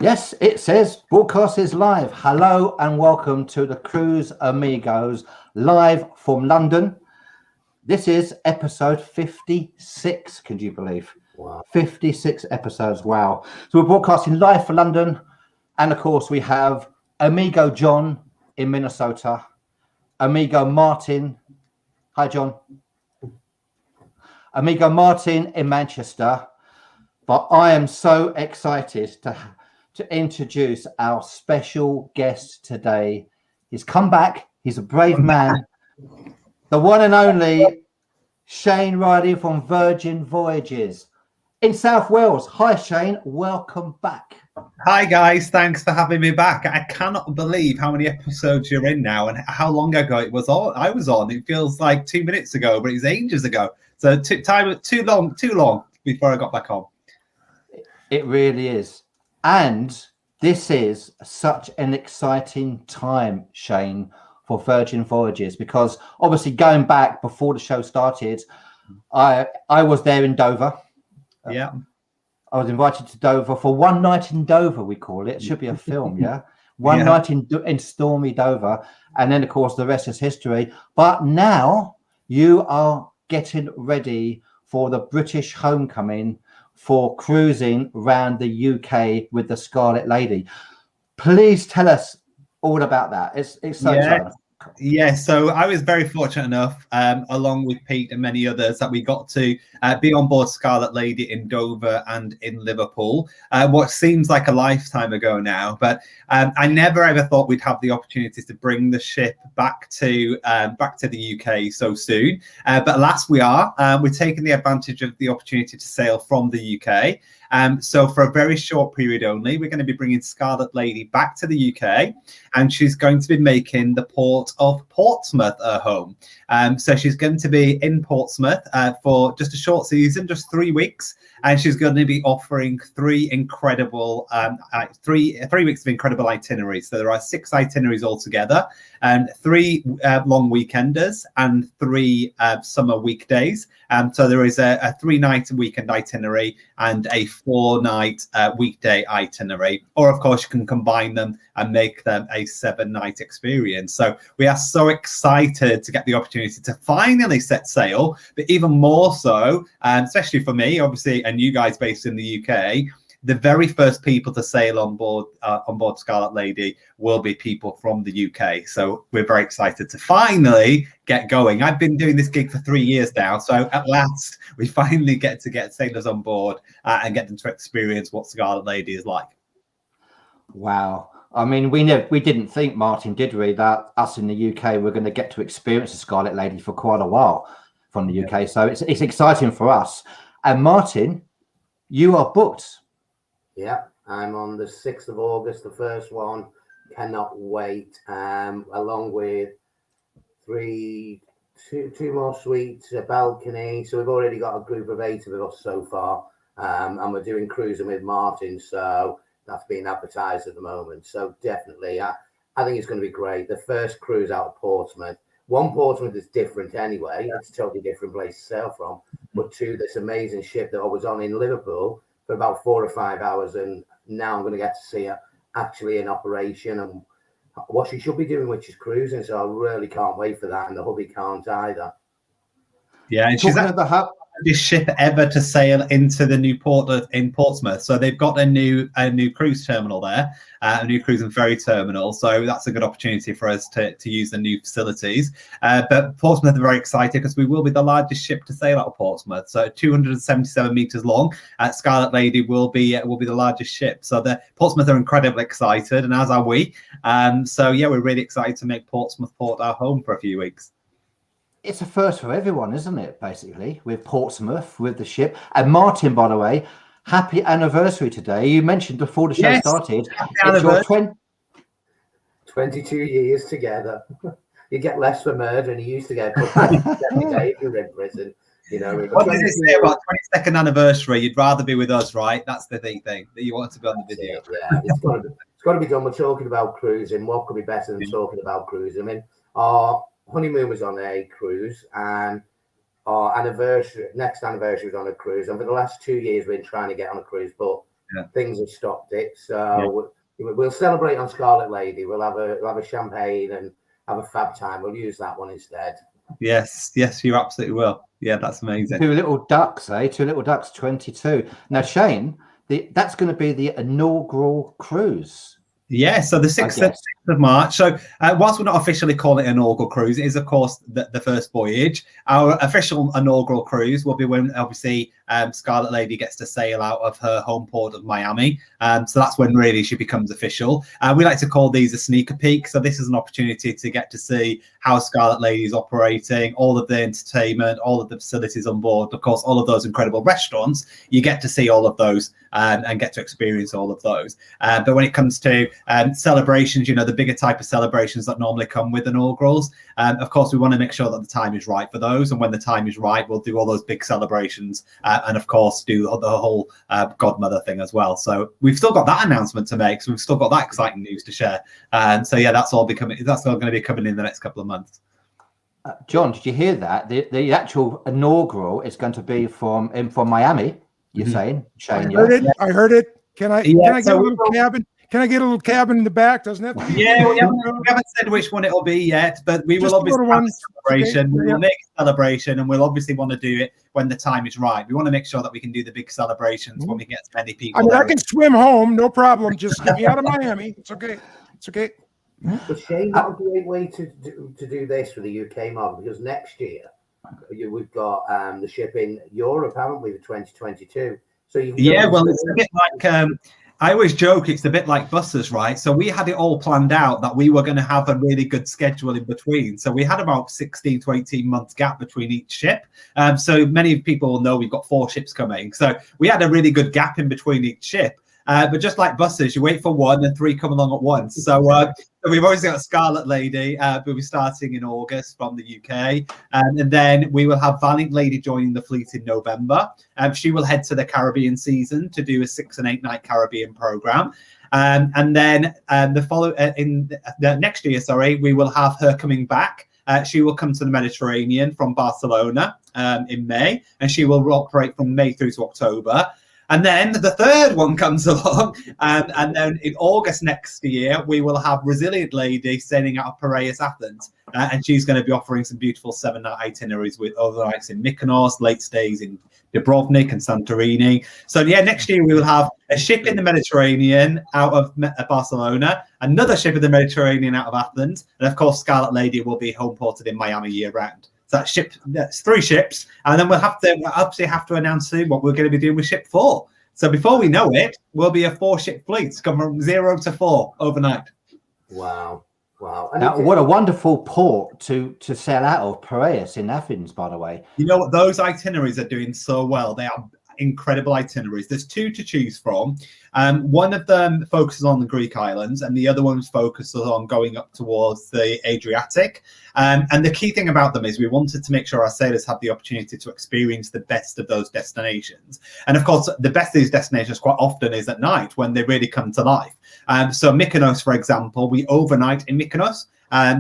Yes, it says broadcast is live. Hello and welcome to the Cruise Amigos live from London. This is episode 56. Can you believe? Wow. 56 episodes. Wow. So we're broadcasting live for London. And of course, we have Amigo John in Minnesota, Amigo Martin. Hi, John. Amigo Martin in Manchester. But I am so excited to introduce our special guest today. He's come back. He's a brave man. The one and only Shane Riley from Virgin Voyages in South Wales. Hi, Shane. Welcome back. Hi, guys. Thanks for having me back. I cannot believe how many episodes you're in now and how long ago it was on. I was on. It feels like 2 minutes ago, but it was ages ago. So too long before I got back on. It really is. And this is such an exciting time, Shane, for Virgin Voyages, because obviously going back before the show started, I was there in Dover. Yeah. I was invited to Dover for one night in Dover, we call it. It should be a film, yeah? One night in stormy Dover. And then, of course, the rest is history. But now you are getting ready for the British homecoming for cruising around the UK with the Scarlet Lady. Please tell us all about that. It's so exciting. Yeah, so I was very fortunate enough, along with Pete and many others, that we got to be on board Scarlet Lady in Dover and in Liverpool, what seems like a lifetime ago now. But I never ever thought we'd have the opportunity to bring the ship back to the UK so soon. But alas, we are. We're taking the advantage of the opportunity to sail from the UK. So for a very short period only, we're going to be bringing Scarlet Lady back to the UK, and she's going to be making the port of Portsmouth her home. So she's going to be in Portsmouth for just a short season, just 3 weeks, and she's going to be offering three weeks of incredible itineraries. So there are 6 itineraries altogether, and 3 long weekenders and 3 summer weekdays. So there is a 3-night weekend itinerary and a 4-night weekday itinerary, or of course you can combine them and make them a 7-night experience. So we are so excited to get the opportunity to finally set sail, but even more so, especially for me, obviously, and you guys based in the UK, the very first people to sail on board Scarlet Lady will be people from the UK. So we're very excited to finally get going. I've been doing this gig for 3 years now, so at last we finally get sailors on board and get them to experience what Scarlet Lady is like. Wow. I mean, we didn't think, Martin, did we, that us in the UK were going to get to experience the Scarlet Lady for quite a while from the UK. So it's exciting for us. And Martin, you are booked. Yeah, I'm on the 6th of August, the first one. Cannot wait. Along with two more suites, a balcony. So we've already got a group of 8 of us so far. And we're doing cruising with Martin. So that's being advertised at the moment. So definitely, I think it's going to be great. The first cruise out of Portsmouth. 1, Portsmouth is different anyway. It's a totally different place to sail from. But 2, this amazing ship that I was on in Liverpool for about 4 or 5 hours, and now I'm going to get to see her actually in operation and what she should be doing, which is cruising. So I really can't wait for that, and the hubby can't either. Yeah, and she's at the hub. This ship ever to sail into the new port in Portsmouth. So they've got a new cruise terminal there, a new cruise and ferry terminal. So that's a good opportunity for us to use the new facilities. But Portsmouth are very excited because we will be the largest ship to sail out of Portsmouth. So 277 meters long. Scarlet Lady will be the largest ship. So the Portsmouth are incredibly excited, and as are we. So yeah, we're really excited to make Portsmouth port our home for a few weeks. It's a first for everyone, isn't it, basically, with Portsmouth, with the ship. And Martin, by the way, happy anniversary today. You mentioned before the show started. It's your 22 years together. You get less for murder, and you used to get put every day if you're in prison. You know, what does it say about 22nd anniversary? You'd rather be with us, right? That's the thing that you want to be on the video. Yeah, it's got to be done. We're talking about cruising. What could be better than talking about cruising? I mean, our honeymoon was on a cruise, and our next anniversary was on a cruise. And for the last 2 years, we've been trying to get on a cruise, but things have stopped it. So we'll celebrate on Scarlet Lady. We'll have a champagne and have a fab time. We'll use that one instead. Yes, you absolutely will. Yeah, that's amazing. 2 Little Ducks, eh? 2 Little Ducks 22. Now, Shane, that's going to be the inaugural cruise. Yeah, so the 6th of March. So whilst we're not officially calling it an inaugural cruise, it is, of course, the first voyage. Our official inaugural cruise will be when, obviously, Scarlet Lady gets to sail out of her home port of Miami. So that's when really she becomes official. We like to call these a sneaker peek. So this is an opportunity to get to see how Scarlet Lady is operating, all of the entertainment, all of the facilities on board, of course, all of those incredible restaurants. You get to see all of those and get to experience all of those. But when it comes to celebrations, you know, the bigger type of celebrations that normally come with inaugurals, of course, we want to make sure that the time is right for those. And when the time is right, we'll do all those big celebrations and, of course, do the whole godmother thing as well. So we've still got that announcement to make. So we've still got that exciting news to share. And so, yeah, that's all going to be coming in the next couple of months. John, did you hear that? The actual inaugural is going to be from Miami. You're saying, Shane? I heard it. Can I get a little cabin? Can I get a little cabin in the back? Doesn't have to be. Yeah, we haven't said which one it'll be yet, but we will obviously have a celebration. We will make a celebration, and we'll obviously want to do it when the time is right. We want to make sure that we can do the big celebrations when we get as many people. I mean, I can swim home, no problem. Just get me out of Miami. It's okay. It's okay. But Shane, what a great way to do this for the UK market, because next year we've got the ship in Europe, haven't we, for 2022? So it's a bit like I always joke, it's a bit like buses, right? So we had it all planned out that we were going to have a really good schedule in between. So we had about 16 to 18 months gap between each ship. So many people will know we've got 4 ships coming. So we had a really good gap in between each ship. But just like buses, you wait for one and 3 come along at once. So we've always got Scarlet Lady. We'll be starting in August from the UK. And then we will have Valiant Lady joining the fleet in November. She will head to the Caribbean season to do a 6 and 8 night Caribbean program. And then next year, we will have her coming back. She will come to the Mediterranean from Barcelona in May, and she will operate from May through to October. And then the third one comes along, and then in August next year, we will have Resilient Lady sailing out of Piraeus, Athens, and she's going to be offering some beautiful 7-night itineraries with overnights in Mykonos, late stays in Dubrovnik and Santorini. So yeah, next year we will have a ship in the Mediterranean out of Barcelona, another ship in the Mediterranean out of Athens, and of course Scarlet Lady will be home ported in Miami year round. So that's 3 ships, and then we'll obviously have to announce soon what we're going to be doing with ship 4. So before we know it, we'll be a 4-ship fleet, come from 0 to 4 overnight. Wow. Now, what a wonderful port to sail out of, Piraeus in Athens, by the way. You know what? Those itineraries are doing so well. They are incredible itineraries. There's 2 to choose from. One of them focuses on the Greek islands, and the other one focuses on going up towards the Adriatic. And the key thing about them is we wanted to make sure our sailors have the opportunity to experience the best of those destinations. And of course, the best of these destinations quite often is at night when they really come to life. So Mykonos, for example, we overnight in Mykonos.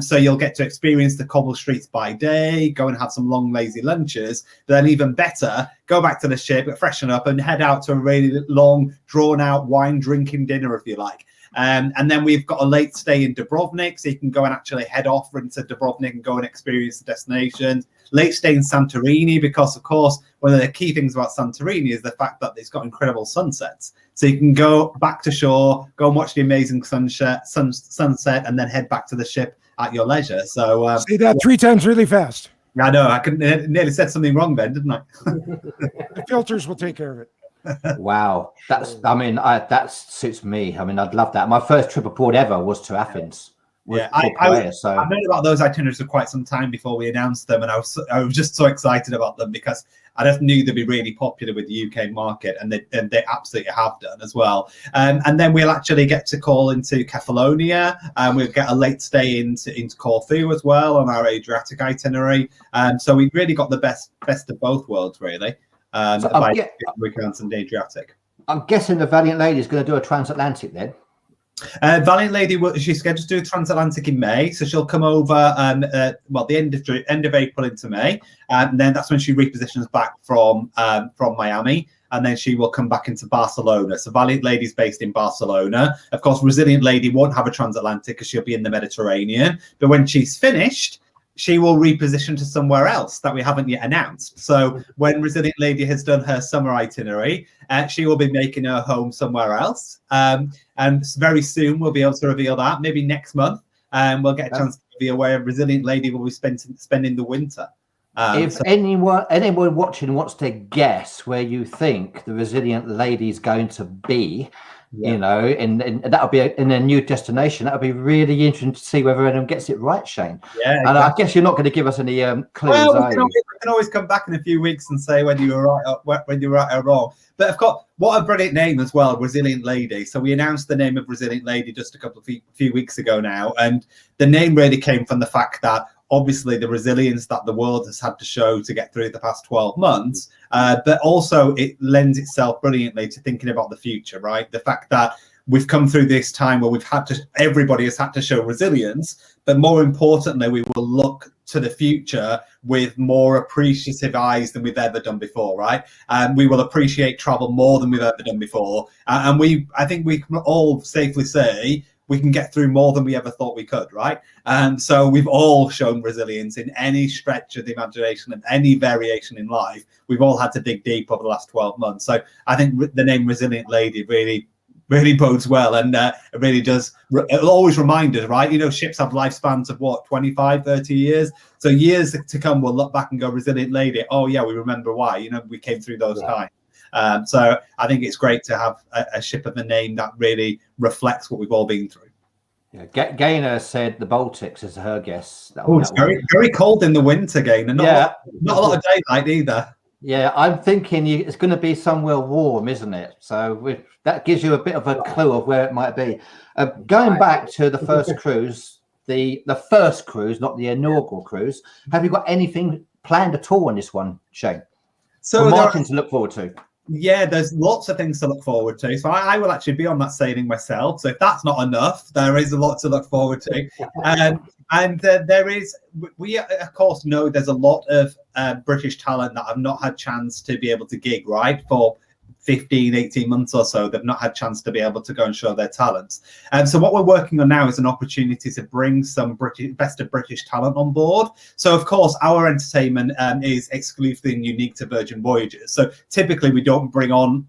So you'll get to experience the cobble streets by day, go and have some long, lazy lunches. But then even better, go back to the ship, freshen up, and head out to a really long, drawn-out wine-drinking dinner, if you like. And then we've got a late stay in Dubrovnik, so you can go and actually head off into Dubrovnik and go and experience the destinations. Late stay in Santorini, because, of course, one of the key things about Santorini is the fact that it's got incredible sunsets. So you can go back to shore, go and watch the amazing sunset, and then head back to the ship at your leisure. So say that 3 times really fast. I know. I nearly said something wrong then, didn't I? The filters will take care of it. Wow, that suits me. I mean, I'd love that. My first trip abroad ever was to Athens. Yeah, I known about those itineraries for quite some time before we announced them, and I was just so excited about them because I just knew they'd be really popular with the UK market, and they absolutely have done as well. And then we'll actually get to call into Kefalonia, and we'll get a late stay into Corfu as well on our Adriatic itinerary. So we've really got the best of both worlds, really. Weekends and Adriatic. I'm guessing the Valiant Lady is going to do a transatlantic then. Valiant Lady, she's scheduled to do a transatlantic in May, so she'll come over the end of April into May, and then that's when she repositions back from Miami. and then she will come back into Barcelona. So Valiant Lady's based in Barcelona. Of course, Resilient Lady won't have a transatlantic because she'll be in the Mediterranean. But when she's finished, she will reposition to somewhere else that we haven't yet announced. So when Resilient Lady has done her summer itinerary, she will be making her home somewhere else. And very soon we'll be able to reveal that, maybe next month. We'll get a chance to reveal where Resilient Lady will be spending the winter. If anyone watching wants to guess where you think the Resilient Lady is going to be, you know, and that'll be in a new destination. That'll be really interesting to see whether anyone gets it right, Shane. Yeah, exactly. And I guess you're not going to give us any clues. Well, we can always come back in a few weeks and say whether you were right or wrong. But of course, what a brilliant name as well, Resilient Lady. So we announced the name of Resilient Lady just a few weeks ago now, and the name really came from the fact that obviously the resilience that the world has had to show to get through the past 12 months, but also it lends itself brilliantly to thinking about the future, right? The fact that we've come through this time where everybody has had to show resilience, but more importantly, we will look to the future with more appreciative eyes than we've ever done before, right? We will appreciate travel more than we've ever done before. And I think we can all safely say we can get through more than we ever thought we could, right? And so we've all shown resilience in any stretch of the imagination and any variation in life. We've all had to dig deep over the last 12 months. So I think the name Resilient Lady really bodes well, and it really does. It'll always remind us, right? You know, ships have lifespans of what, 25, 30 years. So years to come, we'll look back and go, Resilient Lady. Oh yeah, we remember why. You know, we came through those times. So I think it's great to have a ship of a name that really reflects what we've all been through. Yeah, Gaynor said the Baltics is her guess. It's very cold in the winter, Gaynor. Not a lot of daylight either. Yeah, I'm thinking it's going to be somewhere warm, isn't it? So that gives you a bit of a clue of where it might be. Going back to the first cruise, the first cruise, not the inaugural cruise. Have you got anything planned at all on this one, Shane? So for Martin to look forward to. Yeah, there's lots of things to look forward to. So I will actually be on that sailing myself. So if that's not enough, there is a lot to look forward to. And there is, we of course know there's a lot of British talent that have not had chance to be able to gig, right? For 15, 18 months or so, they've not had chance to be able to go and show their talents. So what we're working on now is an opportunity to bring some best of British talent on board. So of course, our entertainment is exclusively and unique to Virgin Voyages. So typically we don't bring on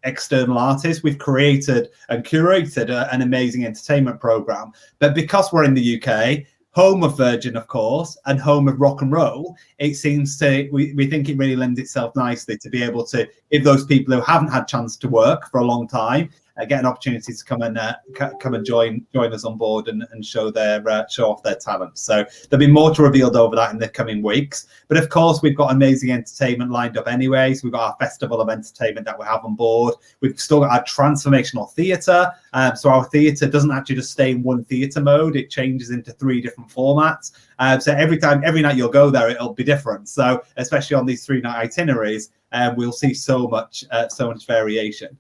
external artists. We've created and curated an amazing entertainment program. But because we're in the UK, home of Virgin, of course, and home of rock and roll, it seems to, we think it really lends itself nicely to be able to give those people who haven't had chance to work for a long time get an opportunity to come and join us on board and show off their talent. So there'll be more to reveal over that in the coming weeks. But of course, we've got amazing entertainment lined up anyway. So we've got our festival of entertainment that we have on board. We've still got our transformational theatre. So our theatre doesn't actually just stay in one theatre mode. It changes into 3 different formats. So every night you'll go there, it'll be different. So especially on these 3-night itineraries, we'll see so much variation.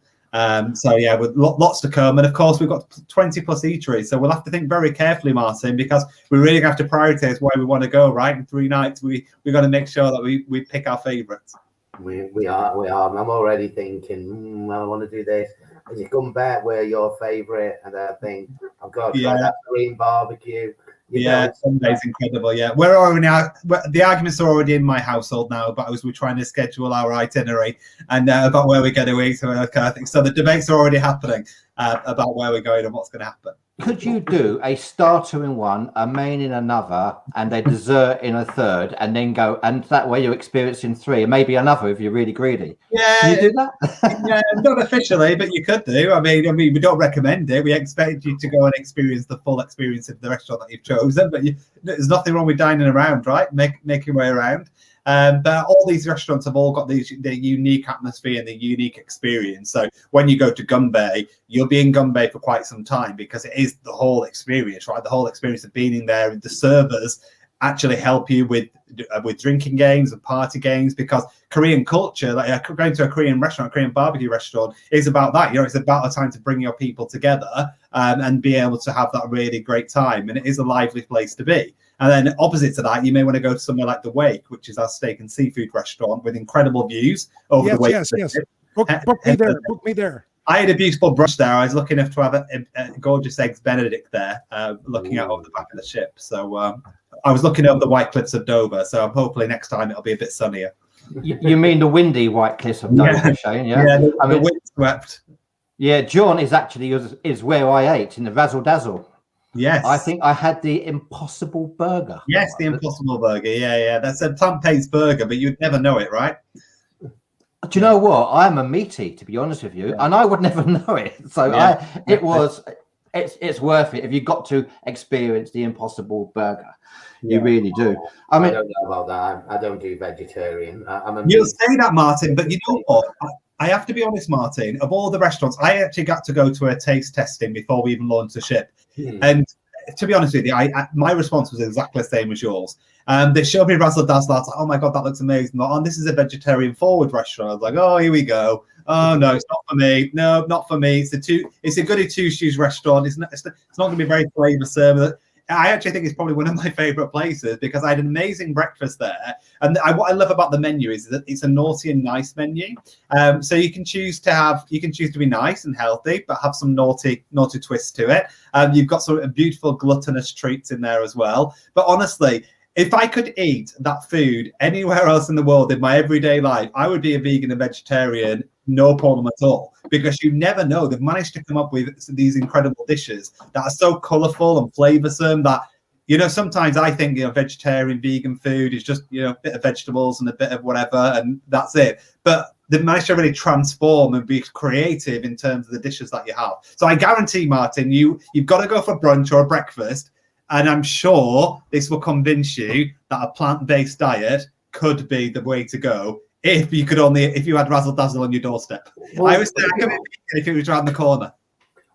So yeah, with lots to come, and of course we've got 20+ eateries, so we'll have to think very carefully, Martin, because we really have to prioritize where we want to go. Right, in 3 nights, we got to make sure that we pick our favourites. We are. I'm already thinking, I want to do this. And you come back where your favourite, and I think I've got to try that green barbecue. Sunday's incredible. Yeah, we're already now. The arguments are already in my household now about as we're trying to schedule our itinerary and about where we're going to eat and that kind of thing. So the debates are already happening about where we're going and what's going to happen. Could you do a starter in one, a main in another, and a dessert in a third, and then go, and that way you're experiencing 3, and maybe another if you're really greedy? Yeah, can you do that? Yeah, not officially, but you could do. I mean, we don't recommend it. We expect you to go and experience the full experience of the restaurant that you've chosen. But there's nothing wrong with dining around, right? Make your way around. But all these restaurants have all got the unique atmosphere and the unique experience. So when you go to Gumbay, you'll be in Gumbay for quite some time because it is the whole experience, right? The whole experience of being in there. The servers actually help you with drinking games and party games, because Korean culture, like going to a Korean restaurant, a Korean barbecue restaurant, is about that. It's about a time to bring your people together and be able to have that really great time. And it is a lively place to be. And then opposite to that, you may want to go to somewhere like the Wake, which is our steak and seafood restaurant with incredible views over the Wake. Yes. Book me there. Book me there. I had a beautiful brunch there. I was lucky enough to have a gorgeous eggs Benedict there, looking out over the back of the ship. So I was looking over the White Cliffs of Dover. So hopefully next time it'll be a bit sunnier. You mean the windy White Cliffs of Dover, Shane? Yeah, yeah, the windswept. Yeah, John is where I ate in the Razzle Dazzle. Yes, I think I had the Impossible Burger. Yes, the Impossible Burger. Yeah. That's a plant-based burger, but you'd never know it, right? Do you know what? I'm a meaty, to be honest with you, and I would never know it. So it's worth it if you got to experience the Impossible Burger. You really do. I mean, I don't know about that. I don't do vegetarian. You'll say that, Martin, but you know what? I have to be honest, Martin. Of all the restaurants, I actually got to go to a taste testing before we even launched the ship, and to be honest with you, my response was exactly the same as yours. They showed me Razzle Dazzle. I was like, oh my God, that looks amazing. Like, oh, this is a vegetarian forward restaurant. I was like, oh, here we go. Oh no, it's not for me. No, not for me. It's a goody two shoes restaurant. It's not going to be very flavor service. I actually think it's probably one of my favorite places because I had an amazing breakfast there. And what I love about the menu is that it's a naughty and nice menu. So you can choose to be nice and healthy, but have some naughty twist to it. You've got sort of beautiful gluttonous treats in there as well. But honestly, if I could eat that food anywhere else in the world in my everyday life, I would be a vegan and vegetarian, no problem at all. Because you never know, they've managed to come up with these incredible dishes that are so colourful and flavoursome that, you know, sometimes I think, you know, vegetarian, vegan food is just, you know, a bit of vegetables and a bit of whatever, and that's it. But they've managed to really transform and be creative in terms of the dishes that you have. So I guarantee, Martin, you've got to go for brunch or a breakfast. And I'm sure this will convince you that a plant-based diet could be the way to go if you had Razzle Dazzle on your doorstep. Well, I was thinking if it was around the corner.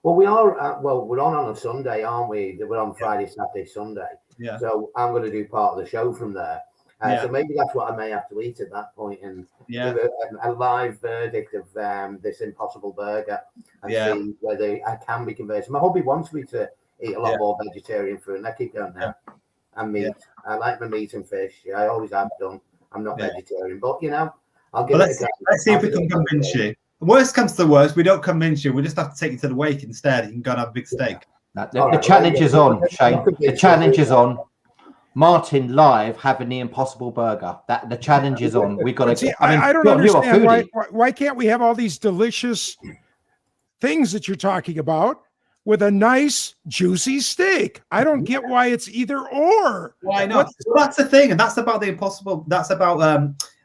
Well, we are. We're on a Sunday, aren't we? We're on Friday, Saturday, Sunday. Yeah. So I'm going to do part of the show from there. So maybe that's what I may have to eat at that point and give a live verdict of this Impossible Burger and see whether I can be convinced. My hubby wants me to eat a lot more vegetarian food, and I keep going now. And meat. I like my meat and fish. I always have done. I'm not vegetarian, but you know, I'll give it a go. Let's see if we can convince you. The worst comes to the worst, we don't convince you. We just have to take you to the wake instead. You can go and have a big steak. The challenge is on, Shane. The challenge is on. Martin live having the Impossible Burger. The challenge is on. We've got to. See, I don't understand why can't we have all these delicious things that you're talking about with a nice juicy steak? I don't get why it's either or. Why not? Well, that's the thing, and that's about the Impossible. That's about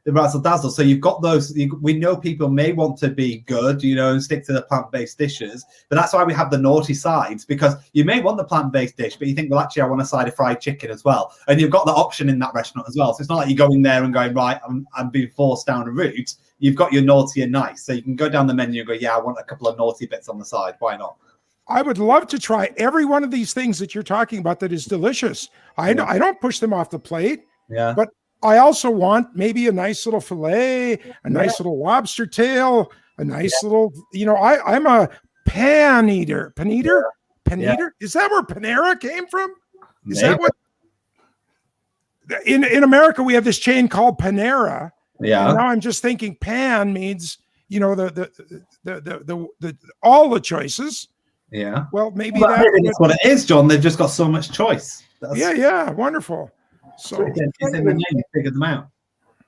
the Razzle Dazzle. So you've got those. We know people may want to be good, you know, and stick to the plant-based dishes, but that's why we have the naughty sides, because you may want the plant-based dish, but you think, well, actually, I want a side of fried chicken as well, and you've got the option in that restaurant as well. So it's not like you go in there and going, right, I'm being forced down a route. You've got your naughty and nice, so you can go down the menu and go, yeah, I want a couple of naughty bits on the side. Why not? I would love to try every one of these things that you're talking about that is delicious. I don't push them off the plate, but I also want maybe a nice little fillet, a nice little lobster tail, a nice little, you know, I'm a pan eater. Pan eater? Is that where Panera came from? Is that what? In America, we have this chain called Panera. Yeah. And now I'm just thinking pan means, you know, the all the choices. Yeah. Well, maybe that's what it is, John. They've just got so much choice. Wonderful. So it's in the name, figure them out.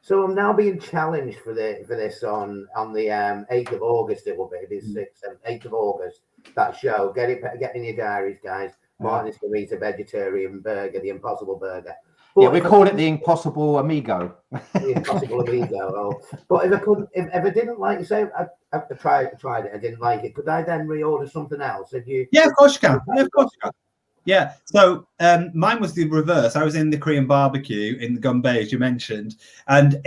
So I'm now being challenged for this on the 8th of August. It will be the 6th and 8th of August. That show. Get in your diaries, guys. Martin's going to eat a vegetarian burger, the Impossible Burger. But we call it the Impossible Amigo. The Impossible Amigo. Oh. But if I didn't like it, say I tried it, I didn't like it, could I then reorder something else? Yeah, of course you can. Yeah, of course you can. Yeah, so mine was the reverse. I was in the Korean barbecue in Gumbay, as you mentioned, and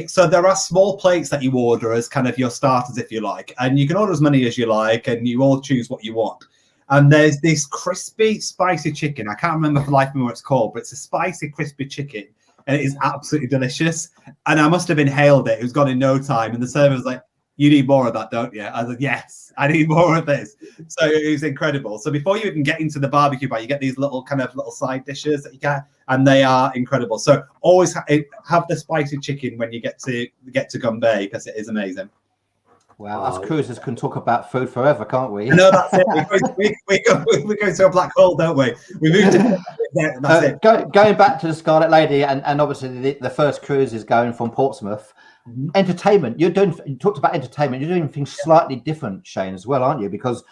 so there are small plates that you order as kind of your starters, if you like, and you can order as many as you like, and you all choose what you want. And there's this crispy, spicy chicken. I can't remember for life of me what it's called, but it's a spicy, crispy chicken, and it is absolutely delicious. And I must have inhaled it. It was gone in no time, and the server was like, "You need more of that, don't you?" I was like, "Yes, I need more of this." So it was incredible. So before you even get into the barbecue bar, you get these little side dishes that you get, and they are incredible. So always have the spicy chicken when you get to Gumbay, because it is amazing. Wow, us cruisers can talk about food forever, can't we? No, that's it. We go to a black hole, don't we? We moved to that's it. Going back to the Scarlet Lady, and obviously the first cruise is going from Portsmouth. Mm-hmm. Entertainment. You talked about entertainment. You're doing things slightly different, Shane, as well, aren't you? Because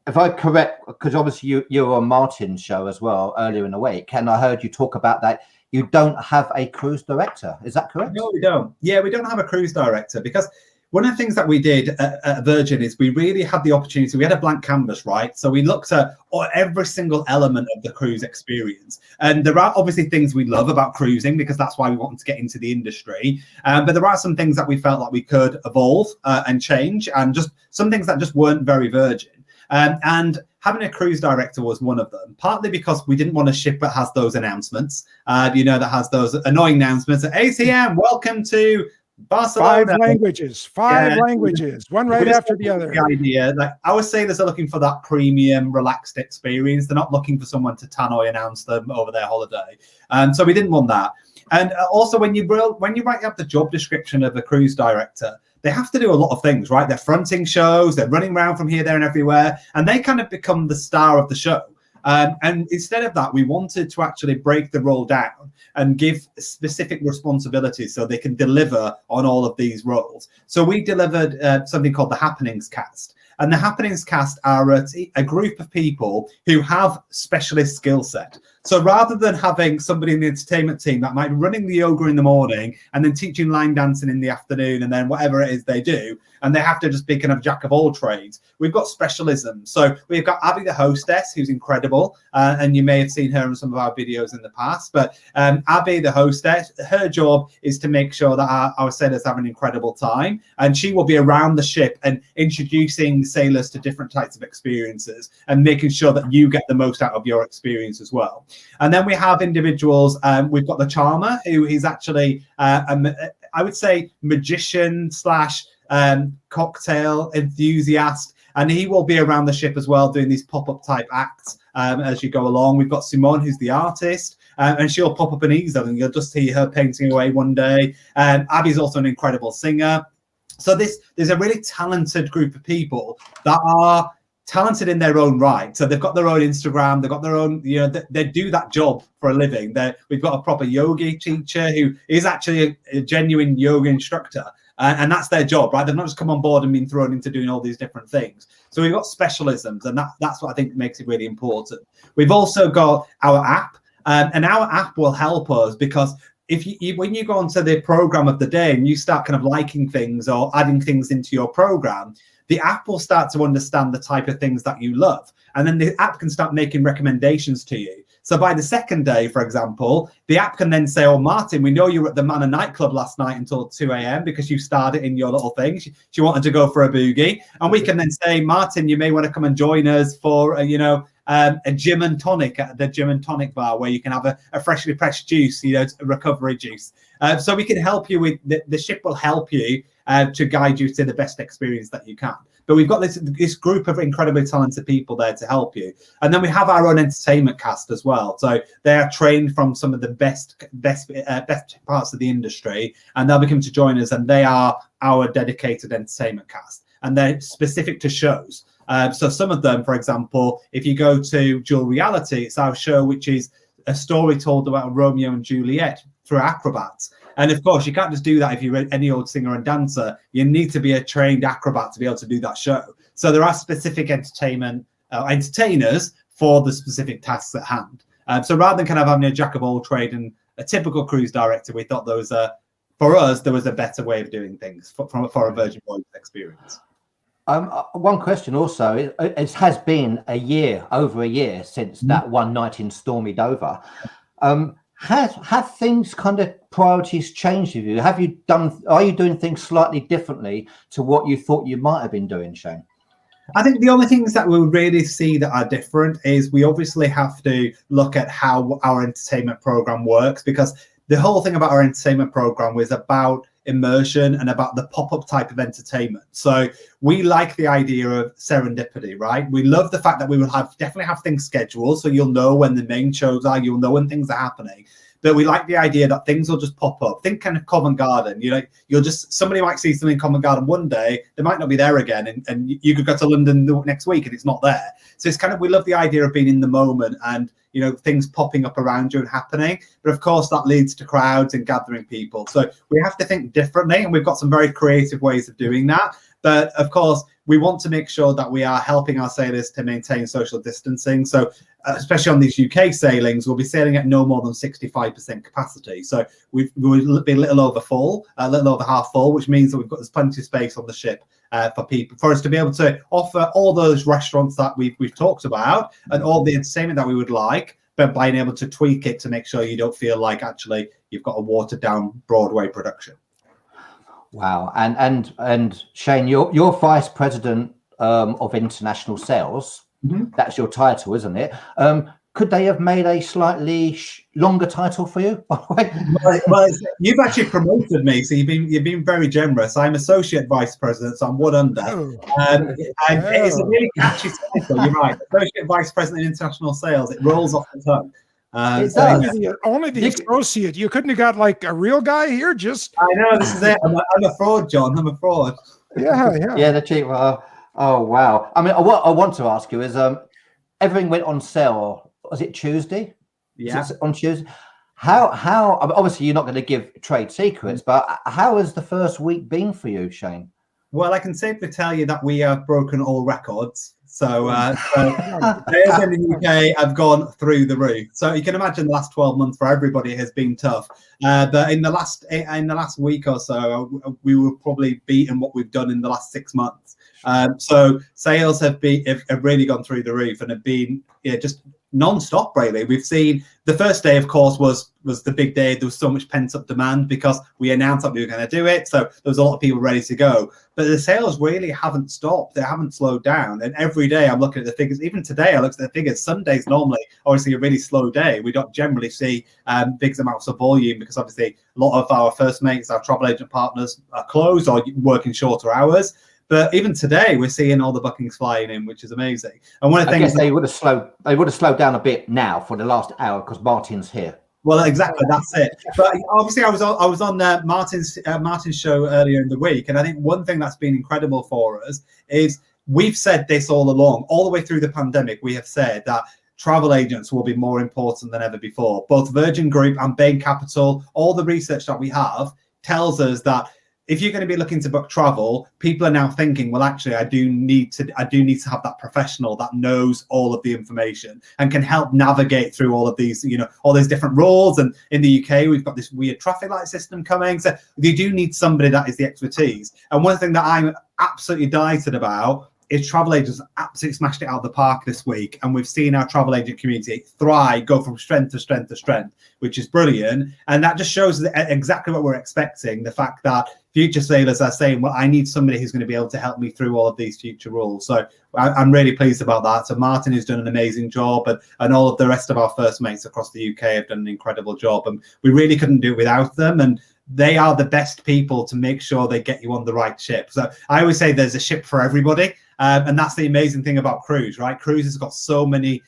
if I correct, because obviously you were on Martin's show as well earlier in the week, and I heard you talk about that. You don't have a cruise director. Is that correct? No, we don't. Yeah, we don't have a cruise director because one of the things that we did at Virgin is we really had the opportunity. We had a blank canvas, right? So we looked at every single element of the cruise experience. And there are obviously things we love about cruising because that's why we wanted to get into the industry. But there are some things that we felt like we could evolve and change, and just some things that just weren't very Virgin. And having a cruise director was one of them, partly because we didn't want a ship that has those announcements, that has those annoying announcements. ACM, welcome to Barcelona. Five languages, one right after the other. The idea, like our sailors are looking for that premium, relaxed experience. They're not looking for someone to tannoy announce them over their holiday, and so we didn't want that. And also, when you write up the job description of a cruise director, they have to do a lot of things, right? They're fronting shows, they're running around from here, there, and everywhere, and they kind of become the star of the show. And instead of that, we wanted to actually break the role down and give specific responsibilities so they can deliver on all of these roles. So we delivered something called the Happenings Cast. And the Happenings Cast are a group of people who have specialist skill set. So rather than having somebody in the entertainment team that might be running the yoga in the morning and then teaching line dancing in the afternoon and then whatever it is they do, and they have to just be kind of jack of all trades, we've got specialism. So we've got Abby, the hostess, who's incredible. And you may have seen her in some of our videos in the past. But Abby, the hostess, her job is to make sure that our sailors have an incredible time. And she will be around the ship and introducing sailors to different types of experiences and making sure that you get the most out of your experience as well. And then we have individuals. We've got the charmer, who is actually, I would say, magician / cocktail enthusiast. And he will be around the ship as well, doing these pop-up type acts as you go along. We've got Simone, who's the artist, and she'll pop up an easel and you'll just see her painting away one day. Abby's also an incredible singer. So there's a really talented group of people that are talented in their own right. So they've got their own Instagram, they've got their own, they do that job for a living. We've got a proper yogi teacher who is actually a genuine yoga instructor. And that's their job, right? They've not just come on board and been thrown into doing all these different things. So we've got specialisms, and that's what I think makes it really important. We've also got our app, and our app will help us because when you go onto the program of the day and you start kind of liking things or adding things into your program, the app will start to understand the type of things that you love. And then the app can start making recommendations to you. So by the second day, for example, the app can then say, oh, Martin, we know you were at the Manor nightclub last night until 2 a.m. because you started in your little thing. She wanted to go for a boogie. And we can then say, Martin, you may want to come and join us for, a gin and tonic at the gin and tonic bar where you can have a freshly pressed juice, a recovery juice. So we can help you with, the ship will help you to guide you to the best experience that you can. But we've got this group of incredibly talented people there to help you. And then we have our own entertainment cast as well. So they are trained from some of the best parts of the industry, and they'll be coming to join us, and they are our dedicated entertainment cast. And they're specific to shows. So some of them, for example, if you go to Dual Reality, it's our show, which is a story told about Romeo and Juliet through acrobats. And of course, you can't just do that if you're any old singer and dancer. You need to be a trained acrobat to be able to do that show. So there are specific entertainers for the specific tasks at hand. So rather than kind of having a jack of all trade and a typical cruise director, we thought for us, there was a better way of doing things for a Virgin Voyages experience. One question also, it has been over a year since that one night in stormy Dover. Have things kind of priorities changed with you? Are you doing things slightly differently to what you thought you might have been doing, Shane? I think the only things that we'll really see that are different is we obviously have to look at how our entertainment program works, because the whole thing about our entertainment program was about immersion and about the pop-up type of entertainment. So we like the idea of serendipity, right? We love the fact that we will definitely have things scheduled, so you'll know when the main shows are, you'll know when things are happening. But we like the idea that things will just pop up. Think kind of Covent Garden. You know, somebody might see something in Covent Garden one day, they might not be there again, and you could go to London the next week and it's not there. So it's kind of, we love the idea of being in the moment and, you know, things popping up around you and happening. But of course, that leads to crowds and gathering people. So we have to think differently, and we've got some very creative ways of doing that. But of course, we want to make sure that we are helping our sailors to maintain social distancing. So especially on these UK sailings, we'll be sailing at no more than 65% capacity. So we'll be a little over full, a little over half full, which means that there's plenty of space on the ship for us to be able to offer all those restaurants that we've talked about and all the entertainment that we would like, but being able to tweak it to make sure you don't feel like actually you've got a watered down Broadway production. Wow. And Shane, you're vice president of international sales. Mm-hmm. That's your title, isn't it? Could they have made a slightly longer title for you, by the way? Well, you've actually promoted me, so you've been very generous. I'm associate vice president, so I'm one under. It's a really catchy title. You're right, associate vice president in international sales. It rolls off the tongue. Only the associate. You couldn't have got like a real guy here. Just I know, this is it. I'm a fraud, John. I'm a fraud. Yeah. The cheap. Oh wow. I mean, what I want to ask you is, everything went on sale. Was it Tuesday? Yeah, on Tuesday. How? Obviously, you're not going to give trade secrets, but how has the first week been for you, Shane? Well, I can safely tell you that we have broken all records. So sales in the UK have gone through the roof. So you can imagine the last 12 months for everybody has been tough. But in the last week or so, we were probably beating what we've done in the last 6 months. So sales have really gone through the roof and have been just non-stop, really. We've seen the first day, of course, was the big day. There was so much pent-up demand because we announced that we were going to do it. So there was a lot of people ready to go. But the sales really haven't stopped. They haven't slowed down. And every day I'm looking at the figures. Even today, I looked at the figures. Sunday's normally, obviously, a really slow day. We don't generally see big amounts of volume because, obviously, a lot of our first mates, our travel agent partners are closed or working shorter hours. But even today, we're seeing all the bookings flying in, which is amazing. And one of the things they would have slowed down a bit now for the last hour because Martin's here. Well, exactly, that's it. But obviously, I was on Martin's show earlier in the week, and I think one thing that's been incredible for us is we've said this all along, all the way through the pandemic. We have said that travel agents will be more important than ever before. Both Virgin Group and Bain Capital, all the research that we have tells us that if you're going to be looking to book travel, people are now thinking, well, actually, I do need to have that professional that knows all of the information and can help navigate through all of these, all these different rules. And in the UK, we've got this weird traffic light system coming. So you do need somebody that is the expertise. And one thing that I'm absolutely delighted about is travel agents absolutely smashed it out of the park this week. And we've seen our travel agent community thrive, go from strength to strength to strength, which is brilliant. And that just shows exactly what we're expecting. The fact that future sailors are saying, well, I need somebody who's going to be able to help me through all of these future rules. So I'm really pleased about that. So Martin has done an amazing job, and all of the rest of our first mates across the UK have done an incredible job. And we really couldn't do it without them. And they are the best people to make sure they get you on the right ship. So I always say there's a ship for everybody. And that's the amazing thing about cruise, right? Cruise has got so many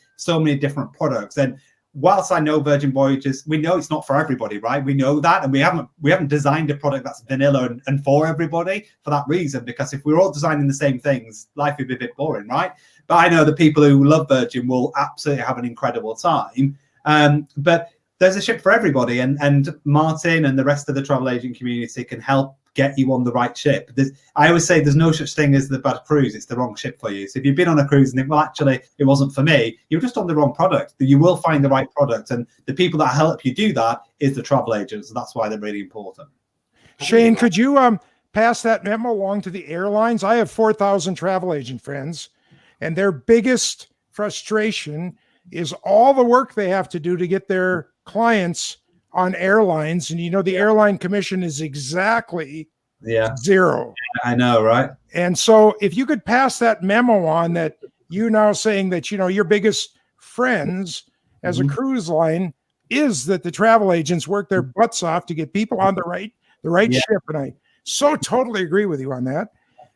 different products. And whilst I know Virgin Voyages, we know it's not for everybody, right? We know that, and we haven't designed a product that's vanilla and for everybody for that reason. Because if we're all designing the same things, life would be a bit boring, right? But I know the people who love Virgin will absolutely have an incredible time. But there's a ship for everybody, and Martin and the rest of the travel agent community can help get you on the right ship. I always say there's no such thing as the bad cruise. It's the wrong ship for you. So if you've been on a cruise and think, well, actually, it wasn't for me, you're just on the wrong product. You will find the right product. And the people that help you do that is the travel agents. So that's why they're really important. Shane, could you pass that memo along to the airlines? I have 4,000 travel agent friends, and their biggest frustration is all the work they have to do to get their clients on airlines. And the airline commission is exactly zero. I know, right? And so if you could pass that memo on, that you now saying that your biggest friends as a cruise line is that the travel agents work their butts off to get people on the right ship. And I so totally agree with you on that.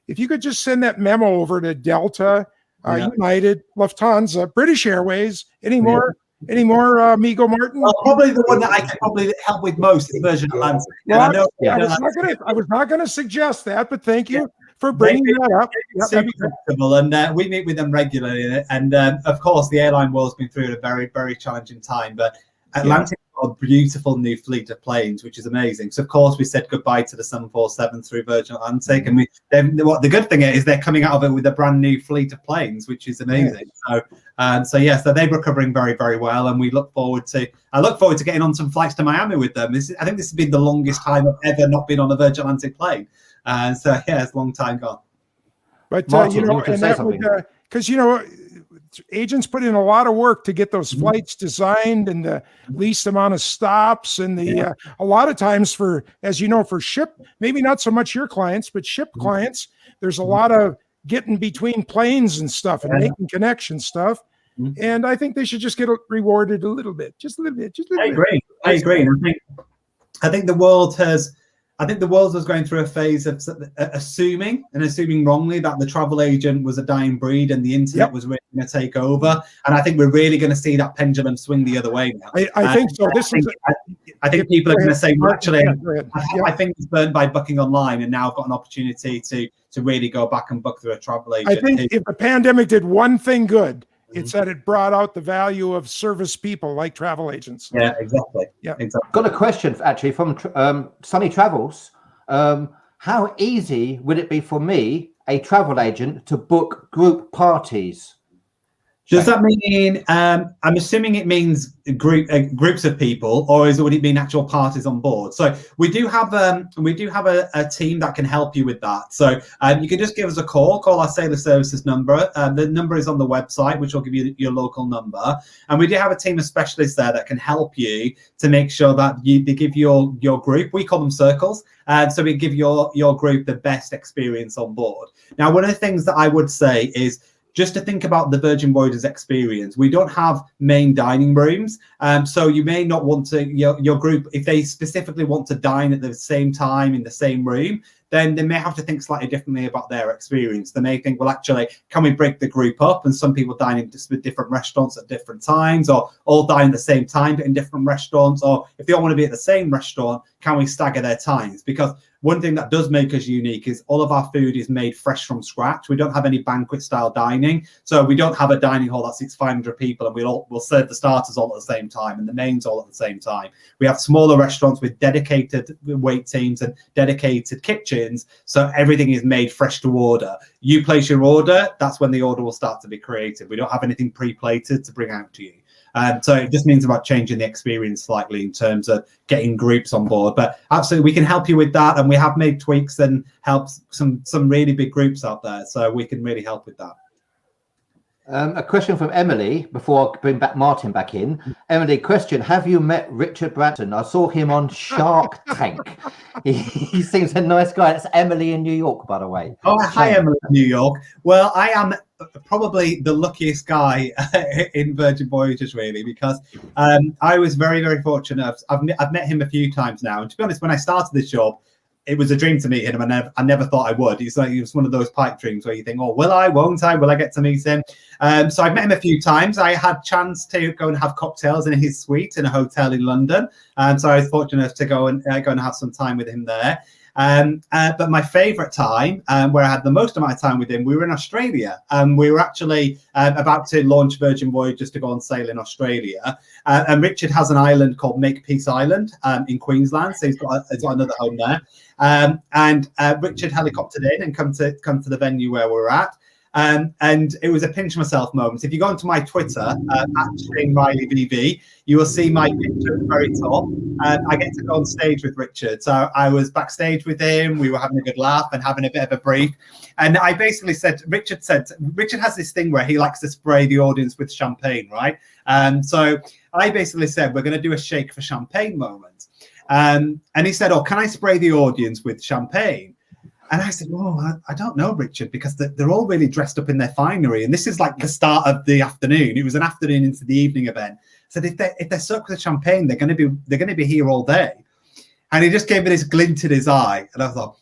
If you could just send that memo over to Delta, United, Lufthansa, British Airways, any more Any more, Amigo Martin? Well, probably the one that I could probably help with most is Virgin Atlantic. Well, I know, I was not going to suggest that, but thank you for bringing that up. Super comfortable, and we meet with them regularly. And of course, the airline world's been through a very, very challenging time. But Atlantic got a beautiful new fleet of planes, which is amazing. So of course, we said goodbye to the 747 through Virgin Atlantic, and what the good thing is they're coming out of it with a brand new fleet of planes, which is amazing. So they're recovering very, very well, and I look forward to getting on some flights to Miami with them. I think this has been the longest time I've ever not been on a Virgin Atlantic plane. It's a long time gone. But Martin, because agents put in a lot of work to get those flights designed and the least amount of stops, and a lot of times for ship, maybe not so much your clients, but ship clients, there's a lot of getting between planes and stuff and making connection stuff. And I think they should just get rewarded a little bit, just a little bit. I agree. I think the world was going through a phase of assuming wrongly that the travel agent was a dying breed and the internet was really going to take over. And I think we're really going to see that pendulum swing the other way now. I think so. I think people are going to say, actually, I think it's burned by booking online, and now I've got an opportunity to really go back and book through a travel agent. I think if the pandemic did one thing good, it's that it brought out the value of service people like travel agents. Yeah, exactly. Got a question actually from Sunny Travels. How easy would it be for me, a travel agent, to book group parties? Does that mean? I'm assuming it means groups of people, or would it mean actual parties on board? So we do have a team that can help you with that. So you can just give us a call our Sailor Services number. The number is on the website, which will give you your local number. And we do have a team of specialists there that can help you to make sure that they give your group. We call them circles. So we give your group the best experience on board. Now, one of the things that I would say is, just to think about the Virgin Voyages experience, we don't have main dining rooms. So you may not want to, your group, if they specifically want to dine at the same time in the same room, then they may have to think slightly differently about their experience. They may think, well, actually, can we break the group up? And some people dine in just with different restaurants at different times, or all dine at the same time, but in different restaurants. Or if they all want to be at the same restaurant, can we stagger their times? Because one thing that does make us unique is all of our food is made fresh from scratch. We don't have any banquet style dining. So we don't have a dining hall that seats 500 people and we'll serve the starters all at the same time and the mains all at the same time. We have smaller restaurants with dedicated wait teams and dedicated kitchens. So everything is made fresh to order. You place your order, that's when the order will start to be created. We don't have anything pre-plated to bring out to you. So it just means about changing the experience slightly in terms of getting groups on board. But absolutely, we can help you with that. And we have made tweaks and helped some really big groups out there. So we can really help with that. A question from Emily before I bring Martin back in. Emily, question: have you met Richard Branson? I saw him on Shark Tank. He seems a nice guy. That's Emily in New York, by the way. Oh, hi, Emily in New York. Well, I am probably the luckiest guy in Virgin Voyages, really, because I was very, very fortunate. I've met him a few times now. And to be honest, when I started this job, it was a dream to meet him, and I never thought I would. It was one of those pipe dreams where you think, oh, will I, won't I, will I get to meet him? So I've met him a few times. I had a chance to go and have cocktails in his suite in a hotel in London. So I was fortunate to go and have some time with him there. But my favorite time, where I had the most amount of time with him, we were in Australia. We were actually about to launch Virgin Voyages to go on sail in Australia. And Richard has an island called Makepeace Island in Queensland. So he's got another home there. And Richard helicoptered in and come to the venue where we're at. And it was a pinch myself moment. If you go onto my Twitter, at Shane Riley VV, you will see my picture at the very top. I get to go on stage with Richard. So I was backstage with him. We were having a good laugh and having a bit of a brief. And I basically said, Richard has this thing where he likes to spray the audience with champagne, right? So I basically said, we're going to do a shake for champagne moment. And he said, oh, can I spray the audience with champagne? And I said, oh, I don't know, Richard, because they're all really dressed up in their finery. And this is like the start of the afternoon. It was an afternoon into the evening event. I said, if they're soaked with champagne, they're going to be here all day. And he just gave me this glint in his eye. And I thought,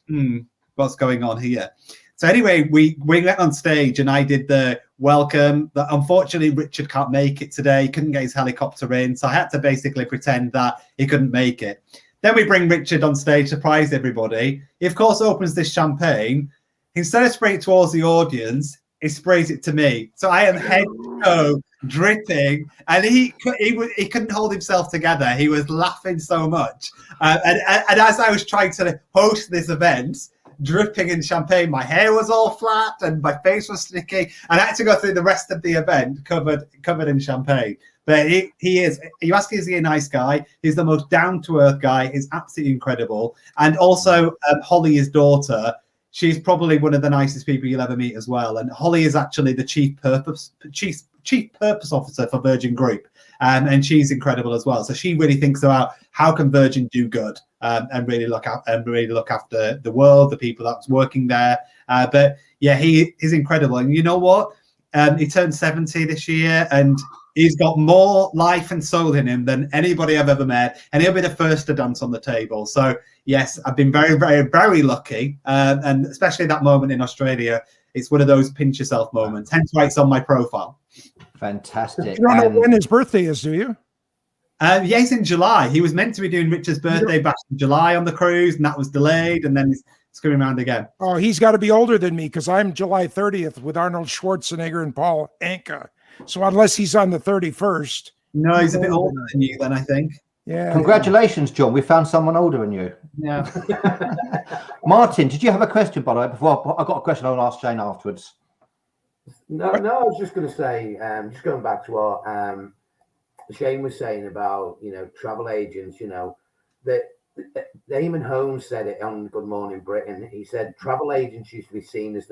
what's going on here? So anyway, we went on stage and I did the welcome. Unfortunately, Richard can't make it today. He couldn't get his helicopter in. So I had to basically pretend that he couldn't make it. Then we bring Richard on stage, surprise everybody. He, of course, opens this champagne. Instead of spraying it towards the audience, he sprays it to me. So I am head to toe dripping, and he couldn't hold himself together. He was laughing so much. And as I was trying to host this event, dripping in champagne, my hair was all flat and my face was sticky, and I had to go through the rest of the event covered in champagne. But he is, you ask, is he a nice guy? He's the most down-to-earth guy. He's absolutely incredible. And also Holly, his daughter, she's probably one of the nicest people you'll ever meet as well. And Holly is actually the chief purpose officer for Virgin Group. And she's incredible as well. So she really thinks about how can Virgin do good and really look after the world, the people that's working there. But yeah, he is incredible. And you know what? He turned 70 this year, and he's got more life and soul in him than anybody I've ever met, and he'll be the first to dance on the table. So yes, I've been very, very, very lucky, and especially that moment in Australia, it's one of those pinch yourself moments. Hence why it's on my profile. Fantastic. You don't know when his birthday is, do you? Yeah, it's in July. He was meant to be doing Richard's birthday back in July on the cruise, and that was delayed, and then he's coming around again. Oh, he's got to be older than me, because I'm July 30th with Arnold Schwarzenegger and Paul Anka. So unless he's on the 31st. No, he's a bit older than you then, I think. Yeah. Congratulations, John. We found someone older than you. Yeah. Martin, did you have a question, by the way? Before I've got a question I'll ask Shane afterwards. No, I was just going to say, just going back to what Shane was saying about, travel agents, that Eamon Holmes said it on Good Morning Britain. He said travel agents used to be seen as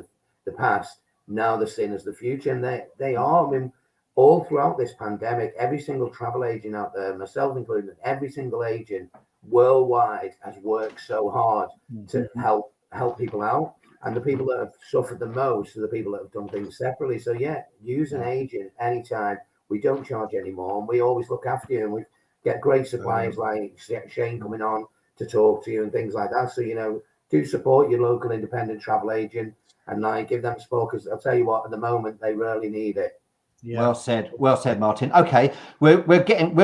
the past. Now they're seen as the future, and they are. I mean, all throughout this pandemic, every single travel agent out there, myself included, every single agent worldwide has worked so hard to help people out. And the people that have suffered the most are the people that have done things separately. So yeah, use an agent anytime. We don't charge anymore, and we always look after you, and we get great suppliers like Shane coming on to talk to you and things like that. So do support your local independent travel agent. And give them support, because I'll tell you what, at the moment they really need it. Yeah. Well said, Martin. Okay, we're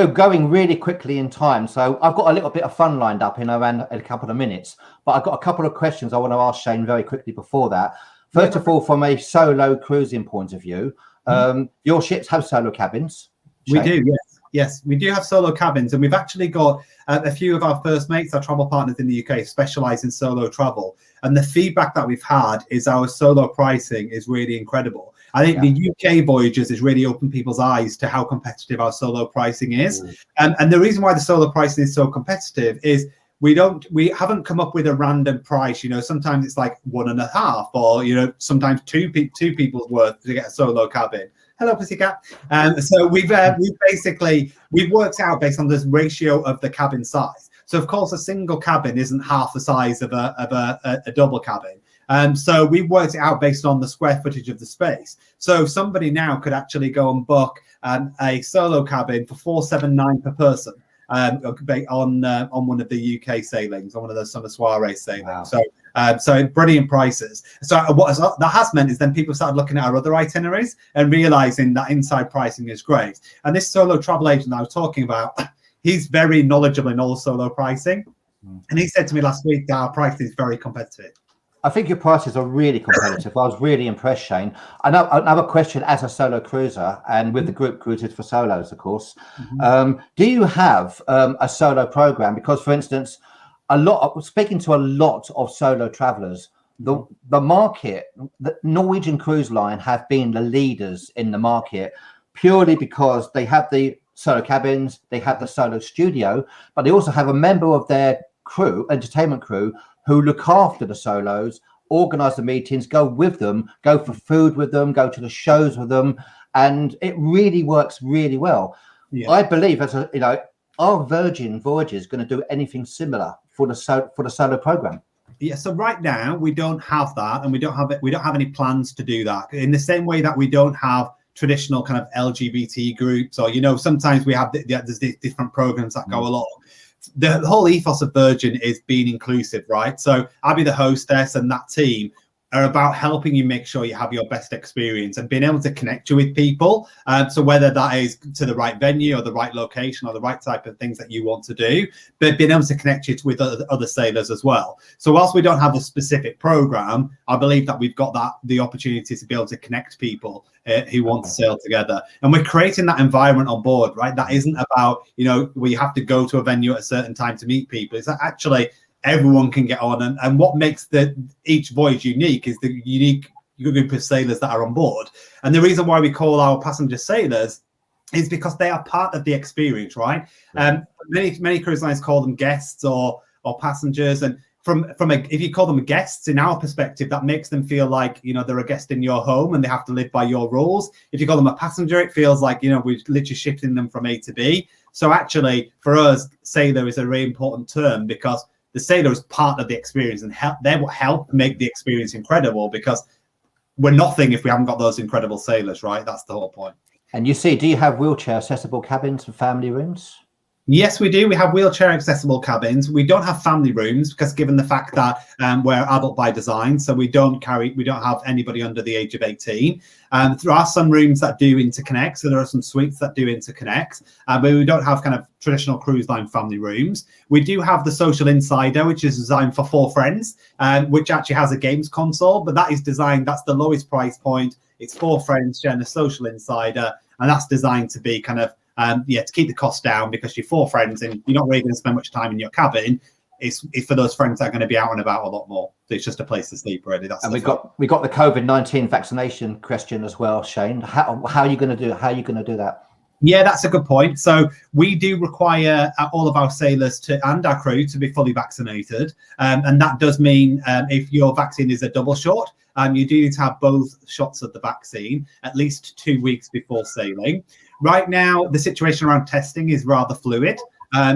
going really quickly in time, so I've got a little bit of fun lined up in around a couple of minutes. But I've got a couple of questions I want to ask Shane very quickly before that. First of all, from a solo cruising point of view, your ships have solo cabins. Shane? We do, yes. Yes, we do have solo cabins, and we've actually got a few of our first mates, our travel partners in the UK, specialize in solo travel. And the feedback that we've had is our solo pricing is really incredible. I think the UK Voyages has really opened people's eyes to how competitive our solo pricing is. And the reason why the solo pricing is so competitive is we haven't come up with a random price. Sometimes it's like 1.5, or sometimes two people's worth to get a solo cabin. Hello, pussycat. So we've worked out based on this ratio of the cabin size. So of course, a single cabin isn't half the size of a double cabin. So we've worked it out based on the square footage of the space. So somebody now could actually go and book a solo cabin for $479 per person on one of the UK sailings, on one of the summer soiree sailings. Wow. So brilliant prices. So what that has meant is then people started looking at our other itineraries and realizing that inside pricing is great. And this solo travel agent I was talking about, he's very knowledgeable in all solo pricing. And he said to me last week that our pricing is very competitive. I think your prices are really competitive. I was really impressed, Shane. Another question as a solo cruiser, and with the group cruises for solos, of course. Do you have a solo program? Because, for instance, speaking to a lot of solo travelers, the market, the Norwegian Cruise Line have been the leaders in the market purely because they have the solo cabins, they have the solo studio, but they also have a member of their crew, entertainment crew, who look after the solos, organize the meetings, go with them, go for food with them, go to the shows with them, and it really works really well. Yeah. I believe our Virgin Voyages is going to do anything similar for the solo program. Yeah, so right now we don't have that, and we don't have any plans to do that. In the same way that we don't have traditional kind of LGBT groups, or sometimes we have there's different programs that go along. The whole ethos of Virgin is being inclusive, right? So I'll be the hostess, and that team, are about helping you make sure you have your best experience and being able to connect you with people. So whether that is to the right venue or the right location or the right type of things that you want to do, but being able to connect you with other sailors as well. So whilst we don't have a specific program, I believe that we've got the opportunity to be able to connect people who want to sail together. And we're creating that environment on board, right? That isn't about, we have to go to a venue at a certain time to meet people. It's that actually everyone can get on, and what makes each voyage unique is the unique group of sailors that are on board. And the reason why we call our passenger sailors is because they are part of the experience, right? Many cruise lines call them guests or passengers, and if you call them guests, in our perspective, that makes them feel like they're a guest in your home and they have to live by your rules. If you call them a passenger, it feels like we're literally shifting them from A to B. So actually, for us, sailor is a really important term because the sailor is part of the experience, and they will help make the experience incredible, because we're nothing if we haven't got those incredible sailors, right? That's the whole point. And do you have wheelchair accessible cabins and family rooms? Yes, we do. We have wheelchair accessible cabins. We don't have family rooms because, given the fact that we're adult by design, so we don't have anybody under the age of 18. There are some rooms that do interconnect, so there are some suites that do interconnect, but we don't have kind of traditional cruise line family rooms. We do have the Social Insider, which is designed for 4 friends, which actually has a games console, but that's the lowest price point. It's 4 friends sharing the Social Insider, and that's designed to be kind of to keep the cost down, because you're 4 friends and you're not really going to spend much time in your cabin. It's for those friends that are going to be out and about a lot more. So it's just a place to sleep, really. And we got the COVID-19 vaccination question as well, Shane. How are you going to do? How are you going to do that? Yeah, that's a good point. So we do require all of our sailors and our crew to be fully vaccinated, and that does mean if your vaccine is a double shot, you do need to have both shots of the vaccine at least 2 weeks before sailing. Right now, the situation around testing is rather fluid.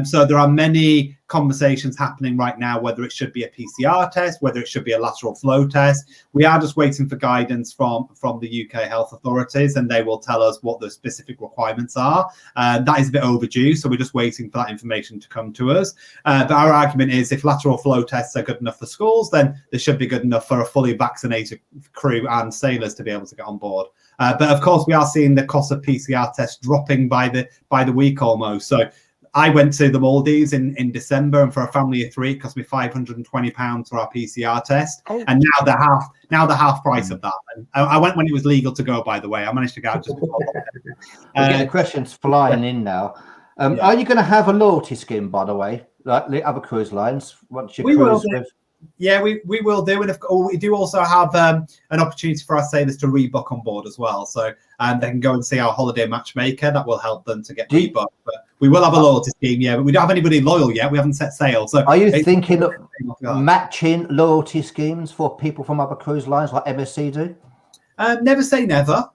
So there are many conversations happening right now, whether it should be a PCR test, whether it should be a lateral flow test. We are just waiting for guidance from the UK health authorities, and they will tell us what the specific requirements are. That is a bit overdue, so we're just waiting for that information to come to us. But our argument is, if lateral flow tests are good enough for schools, then they should be good enough for a fully vaccinated crew and sailors to be able to get on board. But of course, we are seeing the cost of PCR tests dropping by the week almost. So I went to the Maldives in December, and for a family of 3, it cost me £520 for our PCR test. Oh. And now the half price of that. And I went when it was legal to go, by the way. I managed to go out just before. We're getting questions flying in now. Are you going to have a loyalty scheme, by the way, like the other cruise lines? Once you cruise with? Yeah, we will do. And we do also have an opportunity for our sailors to rebook on board as well. So they can go and see our holiday matchmaker. That will help them to get rebooked. But we will have a loyalty scheme, yeah. But we don't have anybody loyal yet. We haven't set sail. So are you thinking of matching loyalty schemes for people from other cruise lines like MSC do? Never say never.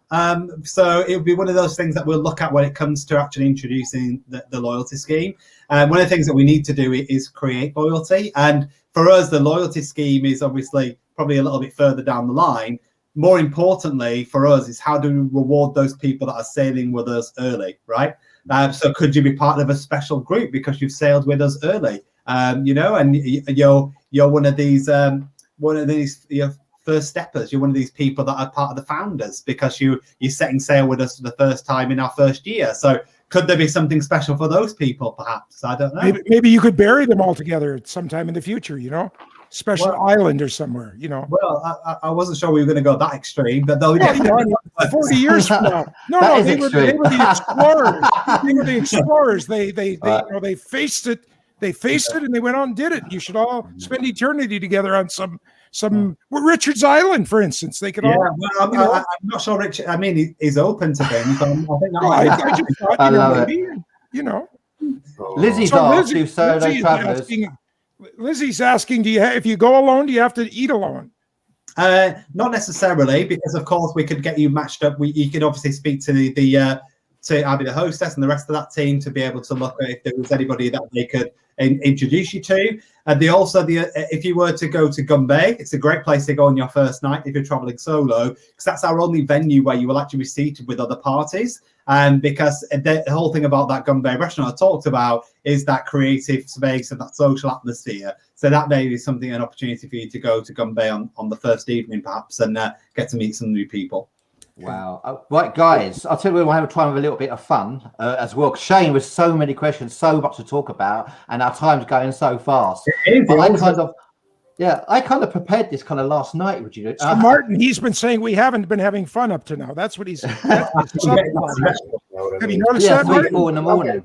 So it would be one of those things that we'll look at when it comes to actually introducing the loyalty scheme. One of the things that we need to do is create loyalty. And for us, the loyalty scheme is obviously probably a little bit further down the line. More importantly for us is, how do we reward those people that are sailing with us early, right? So could you be part of a special group because you've sailed with us early? And you're one of these first steppers. You're one of these people that are part of the founders because you're setting sail with us for the first time in our first year. So could there be something special for those people, perhaps? I don't know. Maybe you could bury them all together at some time in the future, special island or somewhere, Well, I wasn't sure we were going to go that extreme, but they'll 40 years from now. No, they were the explorers. They were the explorers. They faced it. They faced it and they went on and did it. You should all spend eternity together on some Richard's Island, for inst's. They could all. Well, I'm not sure Richard. I mean, he's open to things. I think that I just thought, maybe, Lizzie's asked solo travelers. Lizzie's asking, if you go alone, do you have to eat alone? Not necessarily, because of course we could get you matched up. You could obviously speak to Abby, the hostess, and the rest of that team to be able to look at if there was anybody that they could introduce you to. And if you were to go to Gumbay, it's a great place to go on your first night if you're traveling solo, because that's our only venue where you will actually be seated with other parties. Because the whole thing about that Gumbay restaurant I talked about is that creative space and that social atmosphere. So that may be an opportunity for you to go to Gumbay on the first evening, perhaps, and get to meet some new people. Wow. Right, guys, I'll tell you, we'll have a try with a little bit of fun as well. Shane, with so many questions, so much to talk about, and our time's going so fast. But I kind of prepared this kind of last night. Would you? So Martin, he's been saying we haven't been having fun up to now. That's what he's. Have you noticed that, Martin? 3-4 in the morning.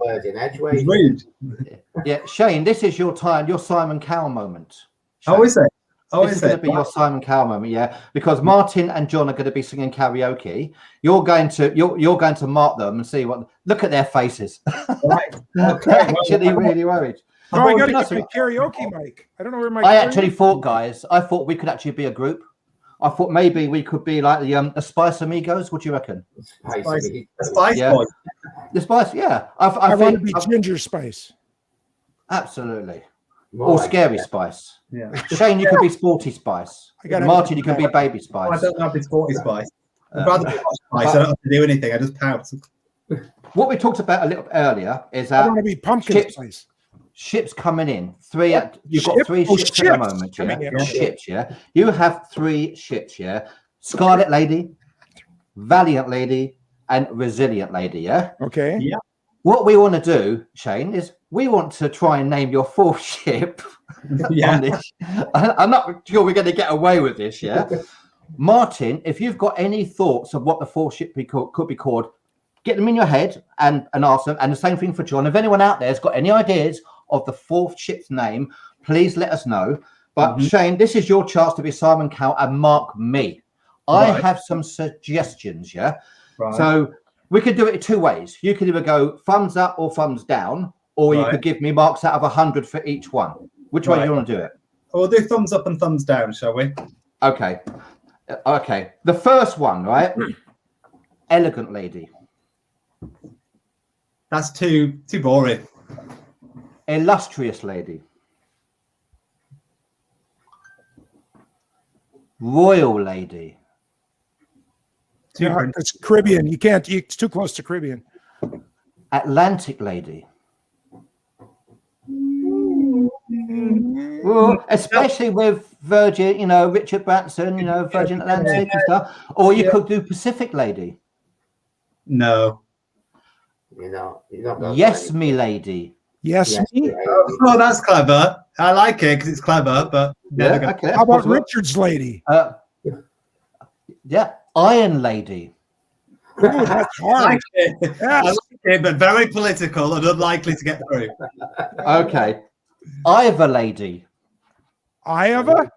Yeah, Shane, this is your time, your Simon Cowell moment. Shane. Oh, is it? This is going to be your Simon Cowell moment, yeah. Because Martin and John are going to be singing karaoke. You're going to mark them and see what. Look at their faces. Right. They're actually really worried. Oh, I got to get my karaoke mic. I don't know where my. I actually thought, guys, we could actually be a group. I thought maybe we could be like the Spice Amigos. What do you reckon? Spice yeah. Boy. The Spice, yeah. I want to be Ginger Spice. Absolutely. Or Scary Spice. Yeah. Shane, you could be Sporty Spice. Martin, you could be Baby Spice. I don't know if it's Sporty Spice. I'd rather be Spice. I don't have to do anything. I just pout. What we talked about a little earlier is that I want to be Pumpkin Spice. Ships coming in. You've got 3 ships at the moment. Yeah? Ships, yeah. You have 3 ships, yeah. Scarlet Lady, Valiant Lady, and Resilient Lady, yeah. Okay. Yeah. What we want to do, Shane, is we want to try and name your 4th ship. Yeah. I'm not sure we're going to get away with this, yeah. Martin, if you've got any thoughts of what the 4th ship could be called, get them in your head and ask them. And the same thing for John. If anyone out there has got any ideas of the 4th ship's name, please let us know. But Shane, this is your chance to be Simon Cowell and mark me. I have some suggestions, yeah. Right. So we could do it 2 ways. You could either go thumbs up or thumbs down, or you could give me marks out of 100 for each one. Which way do you want to do it? We'll do thumbs up and thumbs down, shall we? Okay. The first one, right? Elegant Lady. That's too boring. Illustrious Lady. Royal Lady. It's Caribbean. You can't. It's too close to Caribbean. Atlantic Lady. Well, especially with Virgin, Richard Branson, Virgin Atlantic and stuff. Or you could do Pacific Lady. No. Yes, me lady. Yes, me. Oh, that's clever. I like it because it's clever, but okay. How about Richard's Lady? Yeah, Iron Lady. Ooh, that's hard. I like it. Yes. I like it, but very political and unlikely to get through. Okay. Ivor Lady. Ivor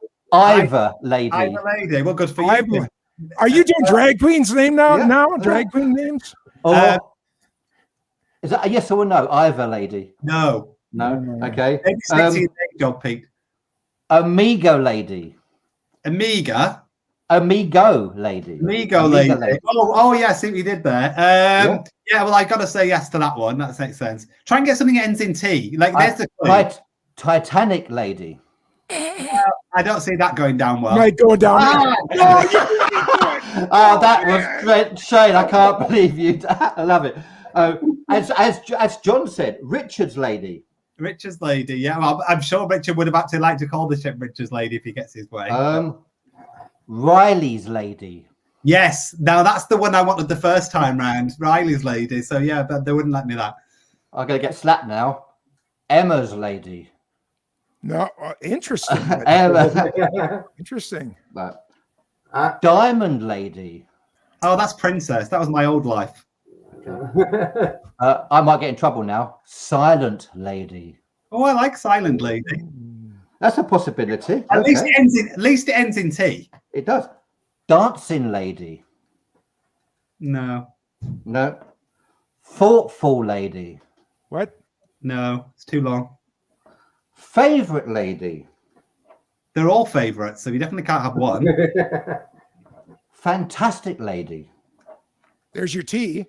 Lady. Ivor Lady. Well, good for you. Are you doing drag queens' name now? Yeah. Now drag queen names? Is that a yes or a no? Ivor Lady. No. Okay. Maybe stick to your name job, Pete. Amigo Lady. Amigo Lady. Amigo Lady. Oh, yeah, I see what you did there. Yeah, well, I got to say yes to that one. That makes sense. Try and get something that ends in T. Like, there's the clue. Titanic Lady. I don't see that going down well. Right, going down. That was great. Shane, I can't believe you. I love it. As John said, Richard's Lady. Richard's Lady, yeah. Well, I'm sure Richard would have actually liked to call the ship Richard's Lady if he gets his way. Riley's Lady. Yes, now that's the one I wanted the first time round. Riley's Lady. So yeah, but they wouldn't let me that. I'm gonna get slapped now. Emma's Lady. No, interesting. Interesting. Diamond Lady. Oh, that's Princess. That was my old life. I might get in trouble now. Silent Lady. Oh, I like Silent Lady. That's a possibility. At least it ends in T. It does. Dancing Lady. No. Thoughtful Lady. What? No, it's too long. Favorite Lady. They're all favorites, so you definitely can't have one. Fantastic Lady. There's your T.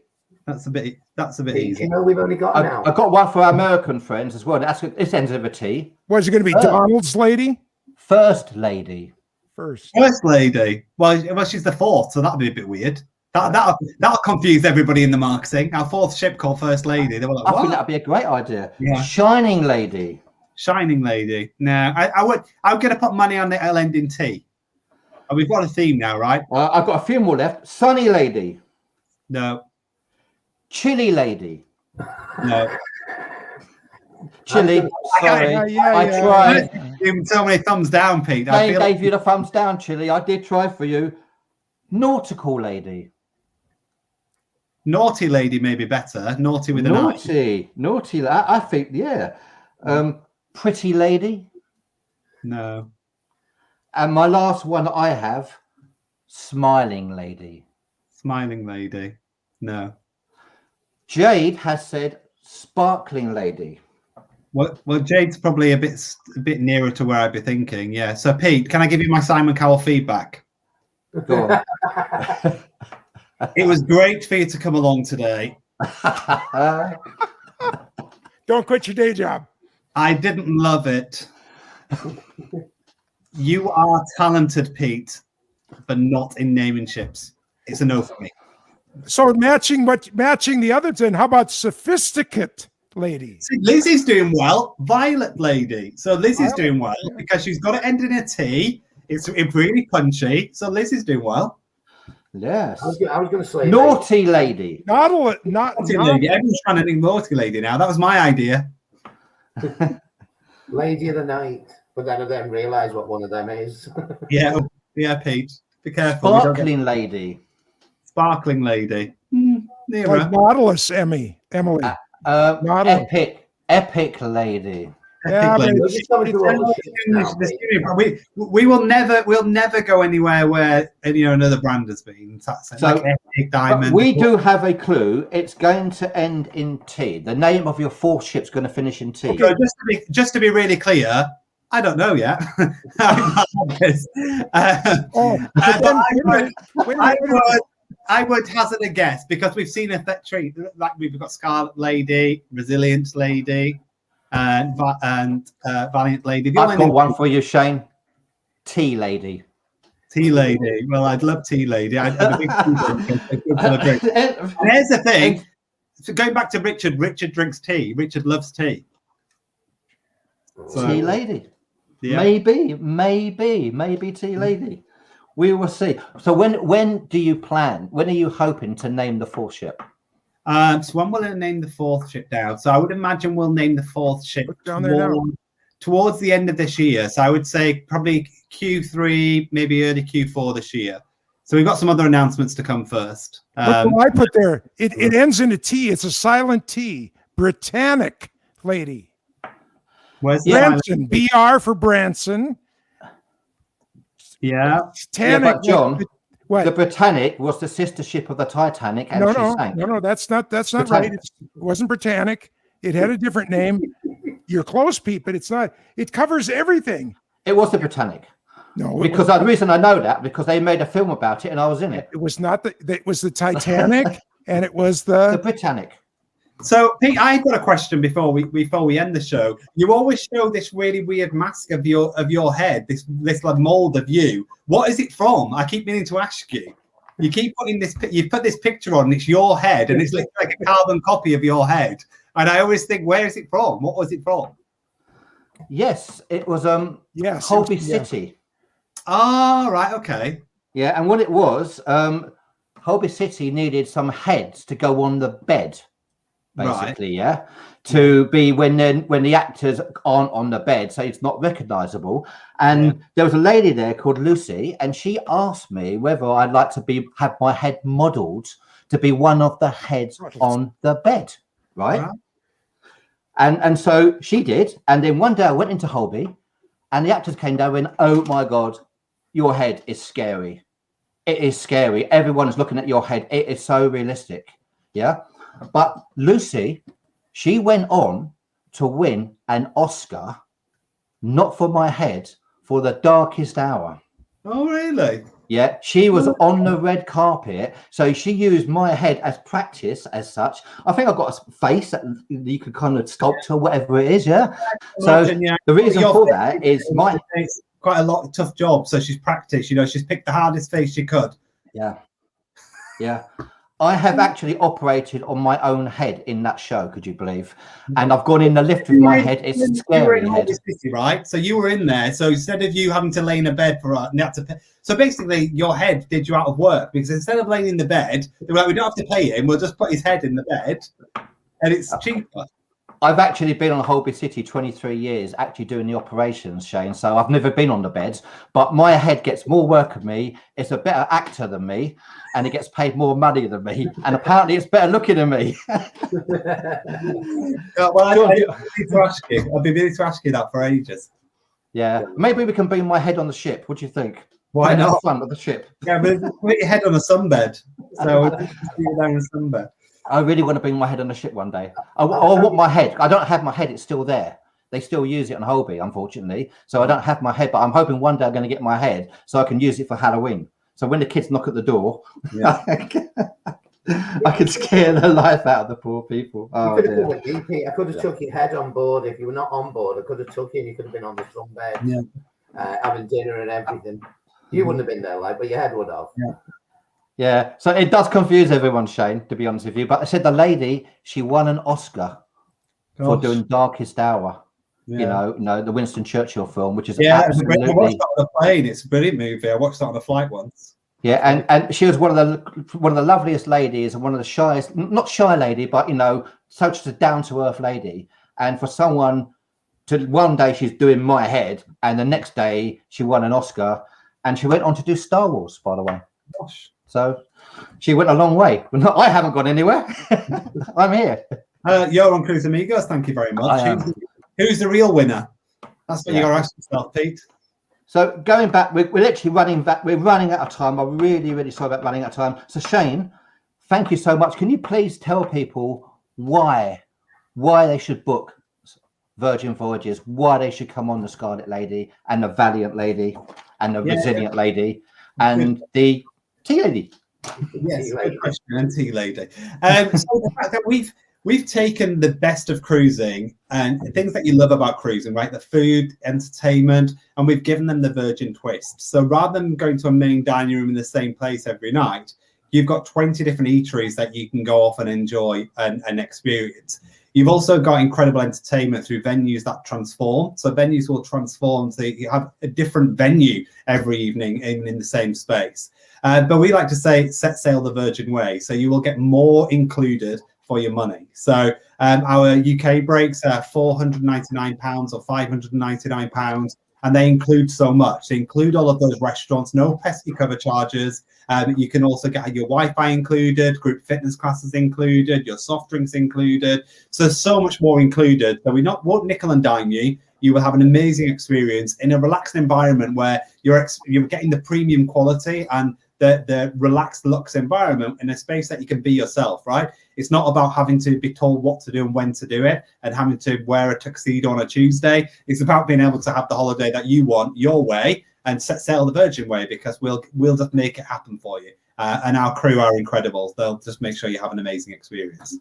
That's a bit You easy. know, we've only got now. I got one for our American friends as well. This ends with a T. Was it going to be Donald's lady? First lady. First lady. Well, she's the fourth, so that'd be a bit weird. That'll confuse everybody in the marketing. Our fourth ship called First Lady. They were like, I what? think that'd be a great idea. Yeah. Shining lady. Shining Lady. No, I'm going to put money on it'll end in T. And we've got a theme now, right? I've got a few more left. Sunny lady. No. Chilly lady. No. Chilly. Sorry. I tried. Give so many thumbs down, Pete. I gave you the thumbs down, Chilly. I did try for you. Nautical lady. Naughty Lady may be better. Naughty with an I. Naughty. I think, yeah. Pretty lady. No. And my last one that I have, smiling lady. Smiling Lady. No. Jade has said sparkling lady. Well, Jade's probably a bit nearer to where I'd be thinking. Yeah. So, Pete, can I give you my Simon Cowell feedback? Go on. It was great for you to come along today. Don't quit your day job. I didn't love it. You are talented, Pete, but not in naming ships. It's a no for me. So matching the other 10, how about sophisticate lady? See, Lizzie's doing well. Violet Lady. So Lizzie's doing well because she's got it end in a T. It's really punchy. So Lizzie's doing well. Yes. I was going to say naughty lady. Naughty Lady. Everyone's trying to think Naughty Lady now. That was my idea. Lady of the Night. But then I then realise what one of them is. Yeah, Pete. Be careful. Sparkling lady. Sparkling Lady. Nearer. Like Nautilus, Emily. Epic lady. Yeah, we'll never go anywhere where another brand has been. So like Epic, Diamond. We do have a clue. It's going to end in T. The name of your fourth ship's going to finish in T. So just to be really clear, I don't know yet. I would hazard a guess because we've seen a tree like we've got Scarlet Lady, Resilient Lady, and Valiant Lady. I've got one for you, Shane. Tea Lady. Tea Lady. Well, I'd love Tea Lady. I'd have a big tea. And here's the thing. So going back to Richard, Richard drinks tea. Richard loves tea. Tea Lady. Yeah. Maybe Tea Lady. We will see. So when do you plan? When are you hoping to name the fourth ship? So when will I name the fourth ship down? So I would imagine we'll name the fourth ship towards the end of this year. So I would say probably Q3, maybe early Q4 this year. So we've got some other announcements to come first. What do I put there? It ends in a T. It's a silent T. Britannic Lady. Where's Branson? BR for Branson. Yeah. But John, the Britannic was the sister ship of the Titanic, and she sank. No, that's not right. It wasn't Britannic. It had a different name. You're close, Pete, but it's not. It covers everything. It was the Britannic. No, because the reason I know that because they made a film about it, and I was in it. It was not it was the Titanic, and it was the Britannic. So, Pete, I've got a question before we end the show. You always show this really weird mask of your head, this like mold of you. What is it from? I keep meaning to ask you. You keep putting this. You put this picture on. It's your head, and it's like a carbon copy of your head. And I always think, where is it from? What was it from? Yes, it was Holby City. Oh, right, okay. Yeah, and what it was, Holby City needed some heads to go on the bed. Basically, to be when the actors aren't on the bed, so it's not recognizable. And there was a lady there called Lucy, and she asked me whether I'd like to have my head modeled to be one of the heads on the bed, right? And so she did. And then one day I went into Holby, and the actors came down and went, "Oh my God, your head is scary. It is scary. Everyone is looking at your head. It is so realistic." Yeah. But Lucy, she went on to win an Oscar, not for my head, for The Darkest Hour. Oh, really? Yeah, she was on the red carpet, so she used my head as practice as such. I think I've got a face that you could kind of sculpt or whatever it is, yeah. So the reason for that is it's quite a lot tough job. So she's practiced, you know, she's picked the hardest face she could. Yeah. I have actually operated on my own head in that show, could you believe? And I've gone in the lift with my head. It's a scary head. City, right? So you were in there. So instead of you having to lay in a bed so basically your head did you out of work, because instead of laying in the bed, they were like, we don't have to pay him. We'll just put his head in the bed and it's cheaper. I've actually been on Holby City 23 years, actually doing the operations, Shane. So I've never been on the beds, but my head gets more work than me. It's a better actor than me, and it gets paid more money than me. And apparently it's better looking than me. Well, I've been meaning to ask you that for ages. Yeah, maybe we can bring my head on the ship. What do you think? Why not? The front of the ship. Yeah, but put your head on a sunbed. So you're down in a sunbed. I really want to bring my head on the ship one day. I want my head. I don't have my head. It's still there. They still use it on Holby, unfortunately. So I don't have my head, but I'm hoping one day I'm going to get my head so I can use it for Halloween. So when the kids knock at the door, yeah. I could scare the life out of the poor people. Oh, dear. I could have took your head on board. If you were not on board, I could have took you and you could have been on the sunbed, having dinner and everything. You wouldn't have been there, but your head would have. Yeah, so it does confuse everyone, Shane, to be honest with you. But I said the lady, she won an Oscar for doing Darkest Hour. Yeah. You know, the Winston Churchill film, which is absolutely... I watched that on a plane. It's a brilliant movie. I watched that on a flight once. Yeah, and she was one of the loveliest ladies and one of the shyest, not shy lady, but, you know, such a down-to-earth lady. And for someone to, one day she's doing my head, and the next day she won an Oscar, and she went on to do Star Wars, by the way. Gosh. So she went a long way. I haven't gone anywhere. I'm here. You're on Cruise Amigos. Thank you very much. Who's the real winner? That's what you got to ask yourself, Pete. So going back, we're literally running back. We're running out of time. I'm really, really sorry about running out of time. So Shane, thank you so much. Can you please tell people why they should book Virgin Voyages, why they should come on the Scarlet Lady and the Valiant Lady and the Resilient Lady and the Tea Lady? Yes, good question. And Tea Lady. So the fact that we've taken the best of cruising and things that you love about cruising, right? The food, entertainment, and we've given them the Virgin twist. So rather than going to a main dining room in the same place every night, you've got 20 different eateries that you can go off and enjoy and experience. You've also got incredible entertainment through venues that transform. So venues will transform. So you have a different venue every evening in the same space. But we like to say, set sail the Virgin way. So you will get more included for your money. So our UK breaks are £499 or £599, and they include so much. They include all of those restaurants, no pesky cover charges. You can also get your Wi-Fi included, group fitness classes included, your soft drinks included. So much more included. So we won't nickel and dime you. You will have an amazing experience in a relaxed environment where you're getting the premium quality and the relaxed luxe environment in a space that you can be yourself, right? It's not about having to be told what to do and when to do it and having to wear a tuxedo on a Tuesday. It's about being able to have the holiday that you want your way and set sail the Virgin way, because we'll just make it happen for you. And our crew are incredible. They'll just make sure you have an amazing experience.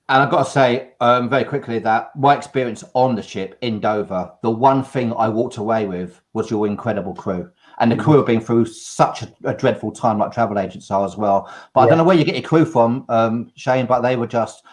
And I've got to say very quickly that my experience on the ship in Dover, the one thing I walked away with was your incredible crew. And the crew have been through such a dreadful time, like travel agents are as well. But I don't know where you get your crew from, Shane, but they were just...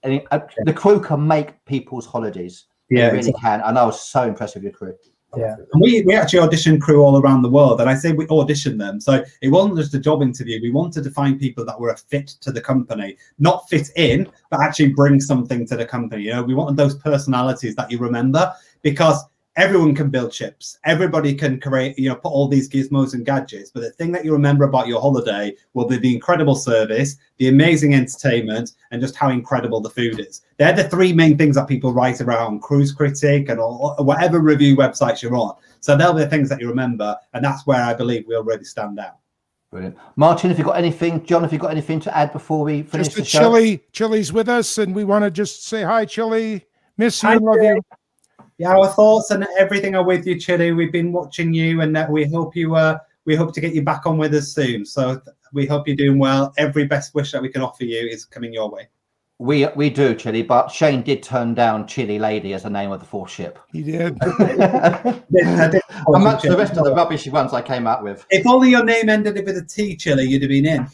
the crew can make people's holidays. Yeah, they really can. And I was so impressed with your crew. Yeah, and we actually auditioned crew all around the world, and I say we auditioned them. So it wasn't just a job interview. We wanted to find people that were a fit to the company, not fit in, but actually bring something to the company. You know, we wanted those personalities that you remember, because everyone can build ships. Everybody can create, put all these gizmos and gadgets. But the thing that you remember about your holiday will be the incredible service, the amazing entertainment, and just how incredible the food is. They're the three main things that people write around Cruise Critic and whatever review websites you're on. So they'll be the things that you remember. And that's where I believe we'll really stand out. Brilliant. Martin, have you got anything? John, have you got anything to add before we finish the show? Chili's with us, and we want to just say hi, Chili. Miss you and love you. Yeah, our thoughts and everything are with you, Chili. We've been watching you, and we hope you we hope to get you back on with us soon. So we hope you're doing well. Every best wish that we can offer you is coming your way. We do, Chili, but Shane did turn down Chili Lady as the name of the fourth ship. He did. Amongst the rest of the rubbishy ones I came up with. If only your name ended with a T, Chili, you'd have been in.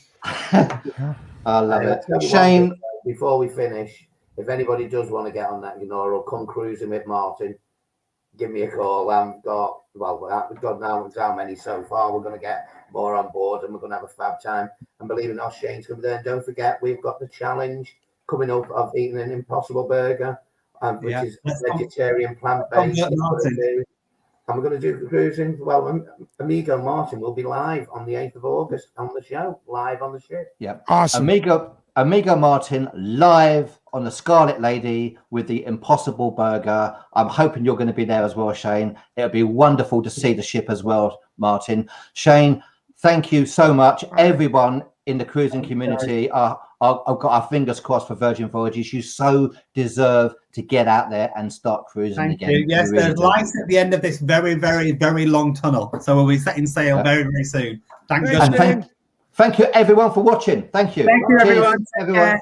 I love it. Shane, before we finish, if anybody does want to get on that, or come cruising with Martin, give me a call. We've got now how many so far. We're going to get more on board, and we're going to have a fab time. And believe it or not, Shane's going to be there. And don't forget, we've got the challenge coming up of eating an Impossible Burger, which is vegetarian, plant-based. And we're going to do cruising. Well, Amigo Martin will be live on the 8th of August on the show, live on the ship. Yeah, awesome. Amigo Martin live on the Scarlet Lady with the Impossible Burger. I'm hoping you're going to be there as well, Shane. It'll be wonderful to see the ship as well, Martin. Shane, thank you so much. Everyone in the cruising community, I've got our fingers crossed for Virgin Voyages. You so deserve to get out there and start cruising again. You. Yes, really there's lights at the end of this very, very, very long tunnel. So we'll be setting sail very, very soon. Thank you. Thank you, everyone, for watching. Thank you. Thank you, Cheers, everyone. everyone.